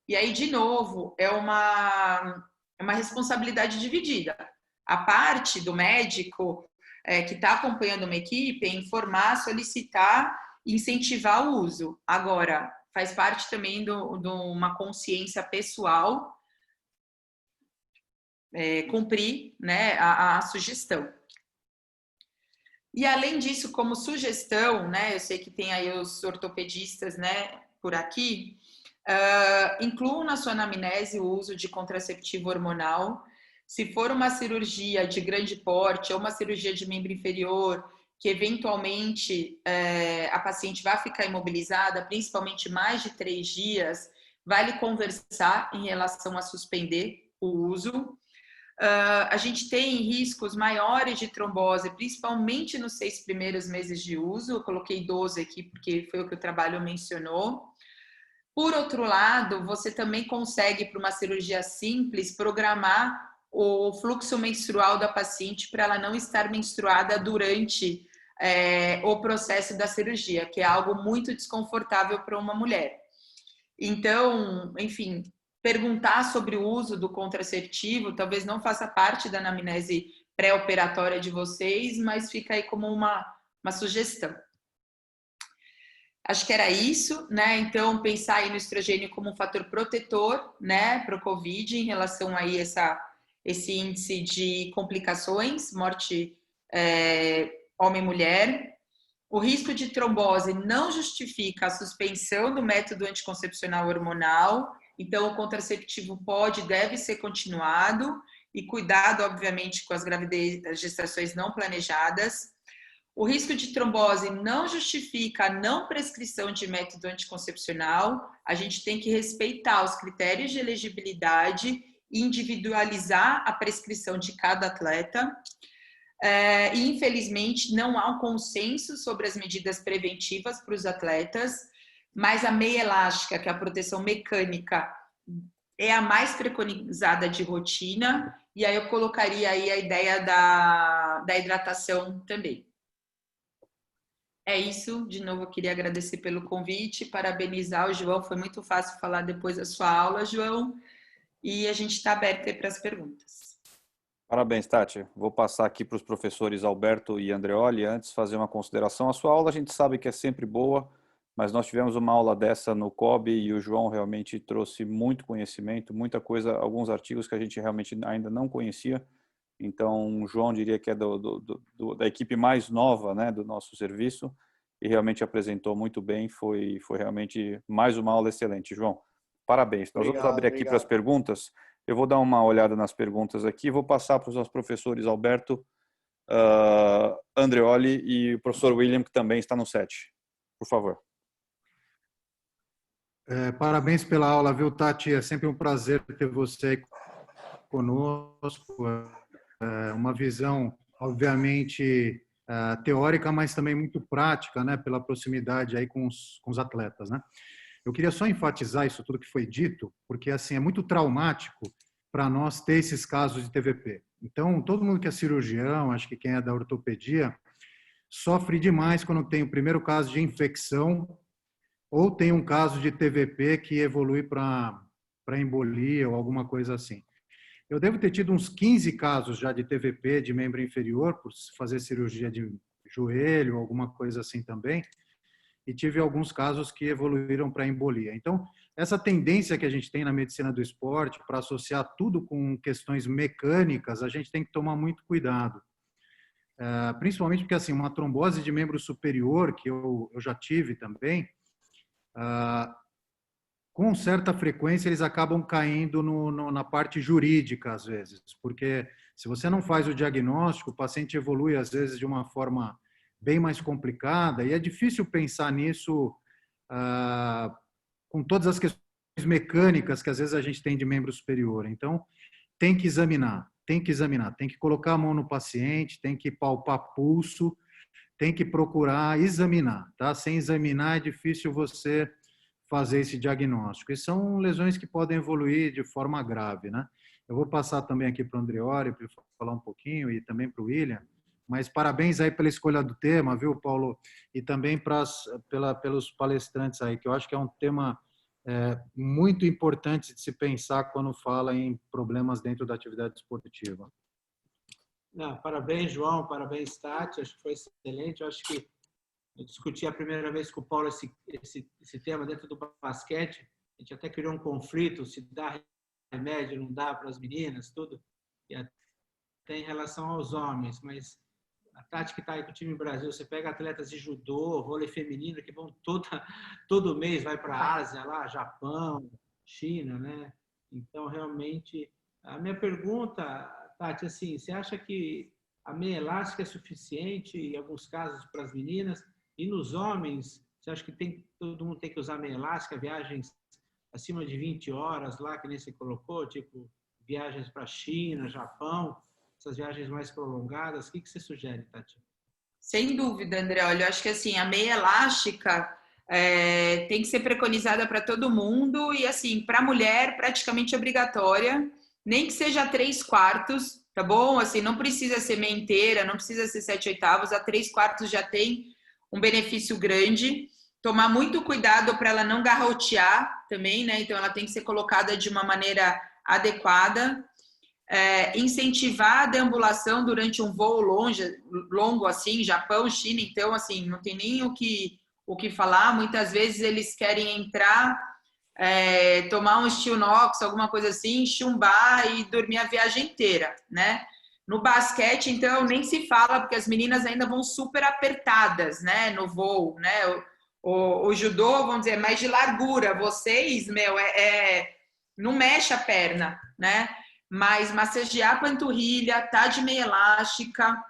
E aí, de novo, é uma responsabilidade dividida. A parte do médico que está acompanhando uma equipe é informar, solicitar, incentivar o uso. Agora, faz parte também de uma consciência pessoal cumprir, né, a sugestão. E além disso, como sugestão, né, eu sei que tem aí os ortopedistas, né, por aqui, incluam na sua anamnese o uso de contraceptivo hormonal. Se for uma cirurgia de grande porte ou uma cirurgia de membro inferior, que eventualmente a paciente vai ficar imobilizada, principalmente mais de 3 dias, vale conversar em relação a suspender o uso. A gente tem riscos maiores de trombose, principalmente nos 6 primeiros meses de uso. Eu coloquei 12 aqui porque foi o que o trabalho mencionou. Por outro lado, você também consegue, para uma cirurgia simples, programar o fluxo menstrual da paciente para ela não estar menstruada durante o processo da cirurgia, que é algo muito desconfortável para uma mulher. Então, enfim, perguntar sobre o uso do contraceptivo talvez não faça parte da anamnese pré-operatória de vocês, mas fica aí como uma sugestão. Acho que era isso, né? Então, pensar aí no estrogênio como um fator protetor, né, para o COVID, em relação aí esse índice de complicações, morte homem e mulher. O risco de trombose não justifica a suspensão do método anticoncepcional hormonal, então o contraceptivo pode e deve ser continuado, e cuidado, obviamente, com as gravidez, as gestações não planejadas. O risco de trombose não justifica a não prescrição de método anticoncepcional. A gente tem que respeitar os critérios de elegibilidade e individualizar a prescrição de cada atleta. E, infelizmente, não há um consenso sobre as medidas preventivas para os atletas, mas a meia elástica, que é a proteção mecânica, é a mais preconizada de rotina, e aí eu colocaria aí a ideia da hidratação também. É isso, de novo eu queria agradecer pelo convite, parabenizar o João, foi muito fácil falar depois da sua aula, João, e a gente está aberto aí para as perguntas. Parabéns, Tati. Vou passar aqui para os professores Alberto e Andreoli, antes fazer uma consideração. A sua aula a gente sabe que é sempre boa, mas nós tivemos uma aula dessa no COB e o João realmente trouxe muito conhecimento, muita coisa, alguns artigos que a gente realmente ainda não conhecia. Então, o João diria que é da equipe mais nova, né, do nosso serviço e realmente apresentou muito bem. Foi realmente mais uma aula excelente, João. Parabéns. Nós vamos abrir aqui para as perguntas. Eu vou dar uma olhada nas perguntas aqui. Vou passar para os nossos professores Alberto, Andreoli e o professor William, que também está no set. Por favor. Parabéns pela aula, viu, Tati? É sempre um prazer ter você aí conosco. Uma visão, obviamente, teórica, mas também muito prática, né, pela proximidade aí com os atletas, né? Eu queria só enfatizar isso tudo que foi dito, porque assim é muito traumático para nós ter esses casos de TVP. Então, todo mundo que é cirurgião, acho que quem é da ortopedia, sofre demais quando tem o primeiro caso de infecção ou tem um caso de TVP que evolui para embolia ou alguma coisa assim. Eu devo ter tido uns 15 casos já de TVP de membro inferior, por fazer cirurgia de joelho, alguma coisa assim também, e tive alguns casos que evoluíram para embolia. Então, essa tendência que a gente tem na medicina do esporte para associar tudo com questões mecânicas, a gente tem que tomar muito cuidado. Principalmente porque, assim, uma trombose de membro superior, que eu já tive também, com certa frequência eles acabam caindo na parte jurídica, às vezes, porque se você não faz o diagnóstico, o paciente evolui, às vezes, de uma forma bem mais complicada e é difícil pensar nisso com todas as questões mecânicas que às vezes a gente tem de membro superior. Então, tem que examinar, tem que colocar a mão no paciente, tem que palpar pulso, tem que procurar examinar, tá? Sem examinar é difícil você fazer esse diagnóstico. E são lesões que podem evoluir de forma grave, né? Eu vou passar também aqui para o Andreoli para ele falar um pouquinho e também para o William, mas parabéns aí pela escolha do tema, viu, Paulo? E também pelos palestrantes aí, que eu acho que é um tema muito importante de se pensar quando fala em problemas dentro da atividade esportiva. Não, parabéns, João, parabéns, Tati, acho que foi excelente. Eu acho que eu discuti a primeira vez com o Paulo esse tema dentro do basquete. A gente até criou um conflito, se dá remédio, não dá para as meninas, tudo. E até em relação aos homens. Mas a Tati que está aí com o time Brasil, você pega atletas de judô, vôlei feminino, que vão todo mês, vai para a Ásia, lá, Japão, China, né? Então, realmente, a minha pergunta, Tati, assim, você acha que a meia elástica é suficiente, em alguns casos, para as meninas? E nos homens, você acha que todo mundo tem que usar meia elástica, viagens acima de 20 horas lá, que nem você colocou, tipo viagens para a China, Japão, essas viagens mais prolongadas? O que você sugere, Tati? Sem dúvida, André. Olha, eu acho que assim, a meia elástica tem que ser preconizada para todo mundo e assim, para a mulher, praticamente obrigatória, nem que seja 3/4, tá bom? Assim, não precisa ser meia inteira, não precisa ser 7/8, a 3/4 já tem um benefício grande. Tomar muito cuidado para ela não garrotear também, né? Então, ela tem que ser colocada de uma maneira adequada. Incentivar a deambulação durante um voo longo assim, Japão, China, então, assim, não tem nem o que falar. Muitas vezes eles querem entrar, tomar um Stilnox, alguma coisa assim, chumbar e dormir a viagem inteira, né? No basquete, então, nem se fala, porque as meninas ainda vão super apertadas, né, no voo, né? O judô, vamos dizer, mais de largura. Vocês, não mexe a perna, né? Mas massagear a panturrilha, tá de meia elástica.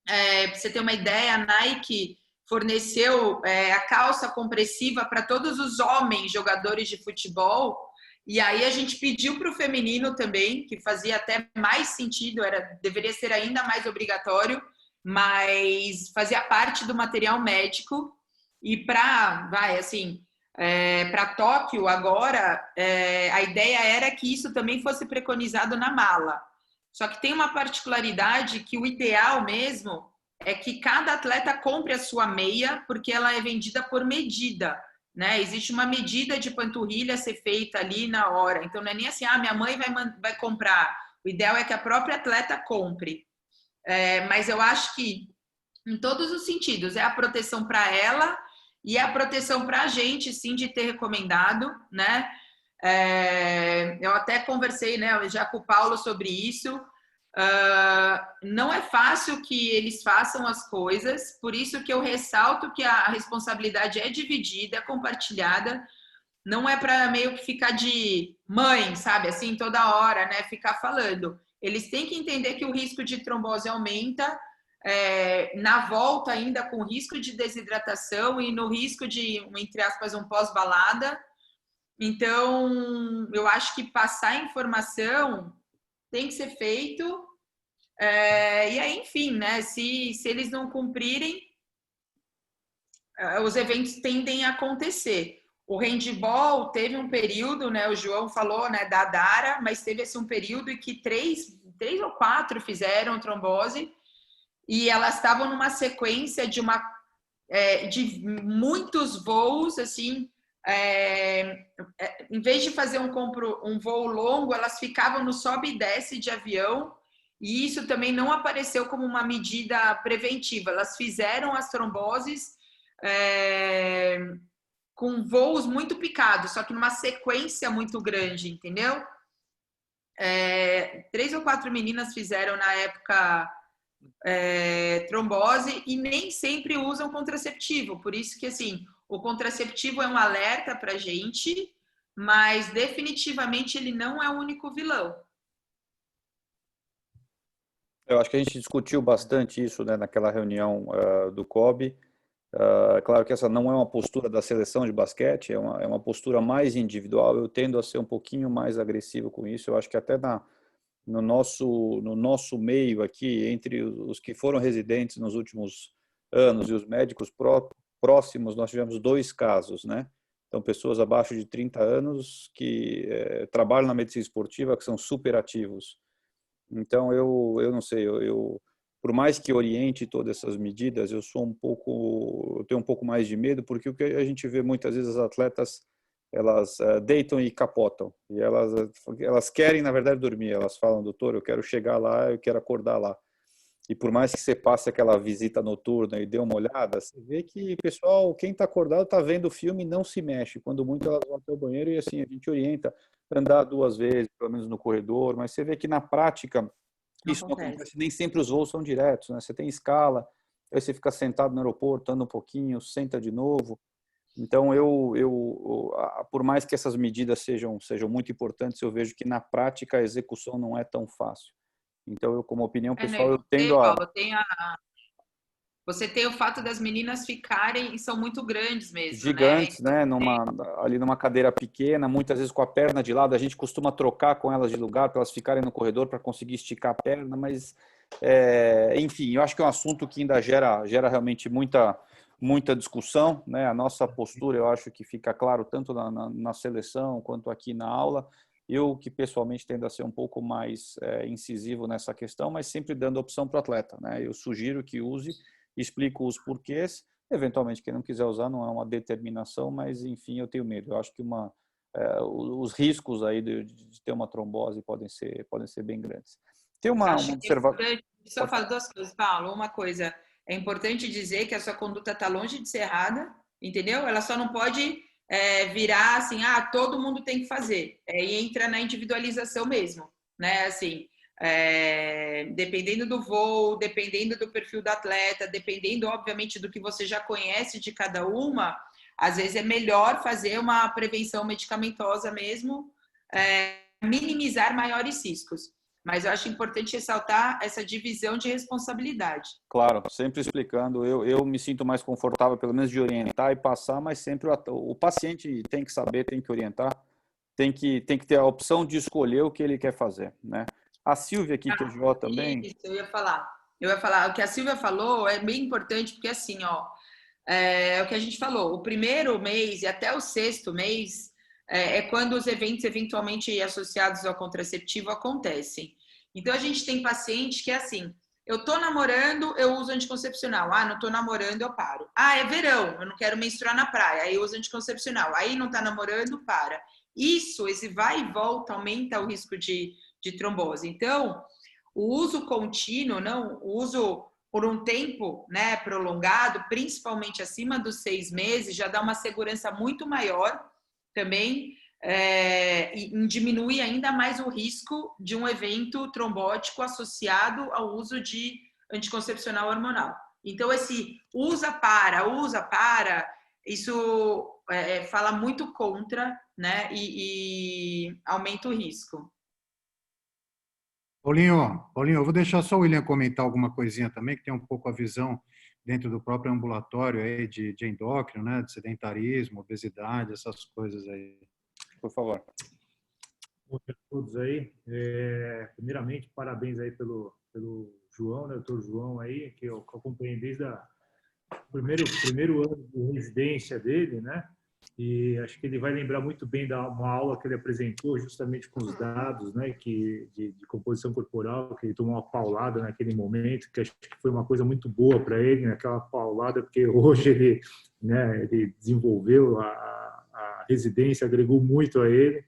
Pra você ter uma ideia, a Nike forneceu a calça compressiva para todos os homens jogadores de futebol. E aí a gente pediu para o feminino também, que fazia até mais sentido, deveria ser ainda mais obrigatório, mas fazia parte do material médico. E para Tóquio agora, a ideia era que isso também fosse preconizado na mala. Só que tem uma particularidade que o ideal mesmo é que cada atleta compre a sua meia, porque ela é vendida por medida, né? Existe uma medida de panturrilha a ser feita ali na hora. Então não é nem assim, minha mãe vai comprar. O ideal é que a própria atleta compre. Mas eu acho que em todos os sentidos, é a proteção para ela e é a proteção para a gente, sim, de ter recomendado, né? Eu até conversei, né, já com o Paulo sobre isso. Não é fácil que eles façam as coisas, por isso que eu ressalto que a responsabilidade é dividida, é compartilhada. Não é para meio que ficar de mãe, sabe, assim, toda hora, né, ficar falando. Eles têm que entender que o risco de trombose aumenta, na volta ainda com risco de desidratação e no risco de, entre aspas, um pós-balada. Então, eu acho que passar informação tem que ser feito. E aí, enfim, né, se eles não cumprirem, os eventos tendem a acontecer. O handball teve um período, né, o João falou, né, da Dara, mas teve assim, um período em que 3 ou 4 fizeram trombose e elas estavam numa sequência de muitos voos, assim, em vez de fazer um voo longo, elas ficavam no sobe e desce de avião, e isso também não apareceu como uma medida preventiva. Elas fizeram as tromboses com voos muito picados, só que numa sequência muito grande, entendeu? 3 ou 4 meninas fizeram na época trombose e nem sempre usam contraceptivo, por isso que assim, o contraceptivo é um alerta para a gente, mas definitivamente ele não é o único vilão. Eu acho que a gente discutiu bastante isso, né, naquela reunião do COB. Claro que essa não é uma postura da seleção de basquete, é uma postura mais individual. Eu tendo a ser um pouquinho mais agressivo com isso. Eu acho que até no nosso meio aqui, entre os que foram residentes nos últimos anos e os médicos próximos, nós tivemos 2 casos, né? Então, pessoas abaixo de 30 anos que trabalham na medicina esportiva, que são super ativos. Então, eu não sei, por mais que oriente todas essas medidas, eu tenho um pouco mais de medo, porque o que a gente vê muitas vezes, as atletas, elas deitam e capotam, e elas querem, na verdade, dormir. Elas falam, doutor, eu quero chegar lá, eu quero acordar lá. E por mais que você passe aquela visita noturna e dê uma olhada, você vê que, pessoal, quem está acordado está vendo o filme e não se mexe. Quando muito, elas vão até o banheiro e assim, a gente orienta andar 2 vezes, pelo menos no corredor, mas você vê que na prática isso não acontece. Nem sempre os voos são diretos, né? Você tem escala, aí você fica sentado no aeroporto, anda um pouquinho, senta de novo. Então, por mais que essas medidas sejam muito importantes, eu vejo que na prática a execução não é tão fácil. Então, eu, como opinião pessoal, eu tendo a... Paulo, você tem o fato das meninas ficarem, e são muito grandes mesmo, Gigantes, né? né? Ali numa cadeira pequena, muitas vezes com a perna de lado, a gente costuma trocar com elas de lugar para elas ficarem no corredor para conseguir esticar a perna, mas, enfim, eu acho que é um assunto que ainda gera realmente muita discussão, né? A nossa postura, eu acho que fica claro tanto na seleção quanto aqui na aula. Eu que pessoalmente tendo a ser um pouco mais incisivo nessa questão, mas sempre dando opção para o atleta, né? Eu sugiro que use, explico os porquês. Eventualmente, quem não quiser usar não é uma determinação, mas enfim, eu tenho medo. Eu acho que os riscos aí de ter uma trombose podem ser bem grandes. Tem uma observação. Só falo 2 coisas, Paulo. Uma coisa, é importante dizer que a sua conduta está longe de ser errada, entendeu? Ela só não pode virar assim, todo mundo tem que fazer. E entra na individualização mesmo, né? Assim, dependendo do voo, dependendo do perfil do atleta, dependendo, obviamente, do que você já conhece de cada uma, às vezes é melhor fazer uma prevenção medicamentosa mesmo, minimizar maiores riscos. Mas eu acho importante ressaltar essa divisão de responsabilidade. Claro, sempre explicando. Eu me sinto mais confortável, pelo menos, de orientar e passar, mas sempre o paciente tem que saber, tem que orientar, tem que ter a opção de escolher o que ele quer fazer, né? A Silvia aqui, que é Jó também. Isso, eu ia falar. O que a Silvia falou é bem importante, porque assim, é o que a gente falou, o primeiro mês e até o 6º mês é quando os eventos eventualmente associados ao contraceptivo acontecem. Então, a gente tem paciente que é assim, eu tô namorando, eu uso anticoncepcional. Não tô namorando, eu paro. É verão, eu não quero menstruar na praia, aí eu uso anticoncepcional. Aí não tá namorando, para. Esse vai e volta, aumenta o risco de trombose. Então, o uso contínuo, o uso por um tempo, né, prolongado, principalmente acima dos 6 meses, já dá uma segurança muito maior também, e diminui ainda mais o risco de um evento trombótico associado ao uso de anticoncepcional hormonal. Então, esse usa para, isso fala muito contra, né, e aumenta o risco. Paulinho, eu vou deixar só o William comentar alguma coisinha também, que tem um pouco a visão dentro do próprio ambulatório aí de endócrino, né, de sedentarismo, obesidade, essas coisas aí. Por favor. Bom dia a todos aí. Primeiramente, parabéns aí pelo João, né, doutor João aí, que eu acompanhei desde o primeiro ano de residência dele, né? E acho que ele vai lembrar muito bem da uma aula que ele apresentou justamente com os dados, né, de composição corporal, que ele tomou uma paulada naquele momento, que acho que foi uma coisa muito boa para ele, naquela paulada, porque hoje ele, né, ele desenvolveu a residência, agregou muito a ele.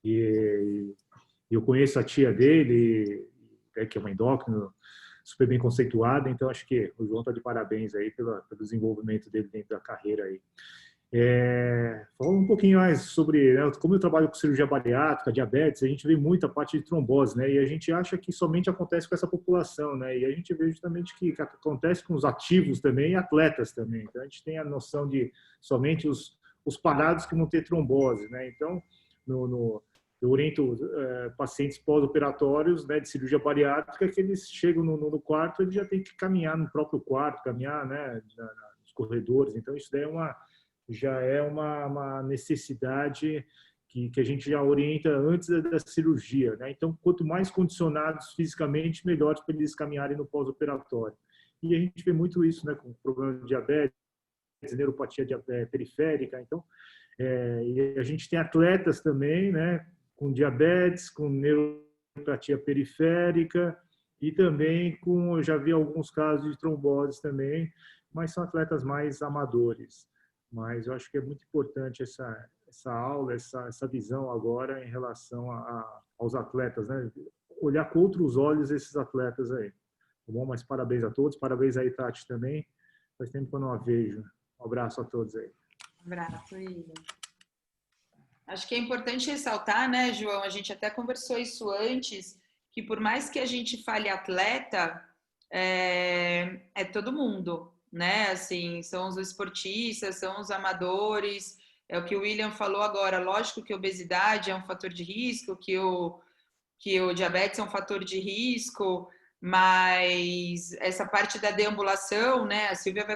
E eu conheço a tia dele, que é uma endócrina super bem conceituada, então acho que o João está de parabéns aí pelo desenvolvimento dele dentro da carreira aí. Falando um pouquinho mais sobre, né, como eu trabalho com cirurgia bariátrica, diabetes, a gente vê muita parte de trombose, né, e a gente acha que somente acontece com essa população, né, e a gente vê justamente que acontece com os ativos também e atletas também. Então a gente tem a noção de somente os parados que vão ter trombose, né. Então eu oriento pacientes pós-operatórios, né, de cirurgia bariátrica, que eles chegam no quarto, eles já têm que caminhar no próprio quarto, caminhar, né, nos corredores. Então, isso daí já é uma necessidade que a gente já orienta antes da cirurgia, né? Então, quanto mais condicionados fisicamente, melhor para eles caminharem no pós-operatório. E a gente vê muito isso, né, com problema de diabetes, neuropatia periférica. Então, e a gente tem atletas também, né, com diabetes, com neuropatia periférica e também eu já vi alguns casos de trombose também, mas são atletas mais amadores. Mas eu acho que é muito importante essa aula, essa visão agora em relação aos atletas, né? Olhar com outros olhos esses atletas aí. Tá bom? Mas parabéns a todos, parabéns aí, Tati, também. Faz tempo que eu não a vejo. Um abraço a todos aí. Um abraço, William. Acho que é importante ressaltar, né, João? A gente até conversou isso antes, que por mais que a gente fale atleta, é todo mundo, né? Assim, são os esportistas, são os amadores. É o que o William falou agora. Lógico que a obesidade é um fator de risco, que o diabetes é um fator de risco, mas essa parte da deambulação, né? A Silvia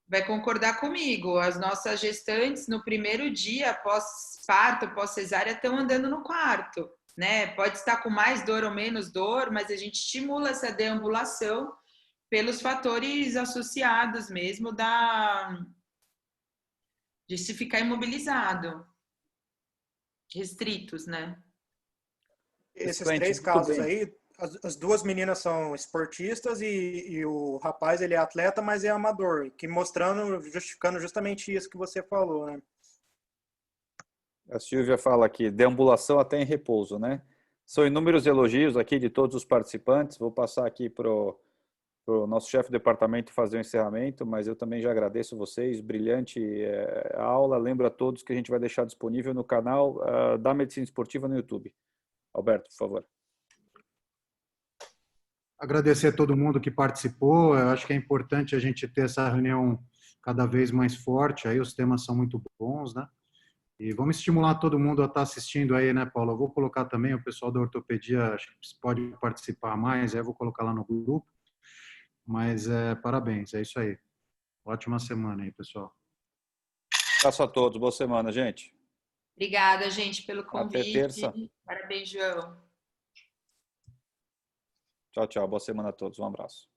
vai concordar comigo. As nossas gestantes, no primeiro dia pós-parto, pós-cesárea, estão andando no quarto, né? Pode estar com mais dor ou menos dor, mas a gente estimula essa deambulação pelos fatores associados mesmo de se ficar imobilizado, restritos, né? Esses três casos aí, as duas meninas são esportistas e o rapaz, ele é atleta, mas é amador, que justificando justamente isso que você falou, né? A Silvia fala aqui, deambulação até em repouso, né? São inúmeros elogios aqui de todos os participantes. Vou passar aqui para o nosso chefe de departamento fazer o encerramento, mas eu também já agradeço vocês. Brilhante aula. Lembro a todos que a gente vai deixar disponível no canal da Medicina Esportiva no YouTube. Alberto, por favor. Agradecer a todo mundo que participou. Eu acho que é importante a gente ter essa reunião cada vez mais forte. Aí os temas são muito bons, né? E vamos estimular todo mundo a estar assistindo aí, né, Paulo? Eu vou colocar também o pessoal da ortopedia, acho que pode participar mais, aí eu vou colocar lá no grupo. Mas parabéns, é isso aí. Ótima semana aí, pessoal. Abraço a todos, boa semana, gente. Obrigada, gente, pelo convite. Até terça. Parabéns, João. Tchau, tchau. Boa semana a todos. Um abraço.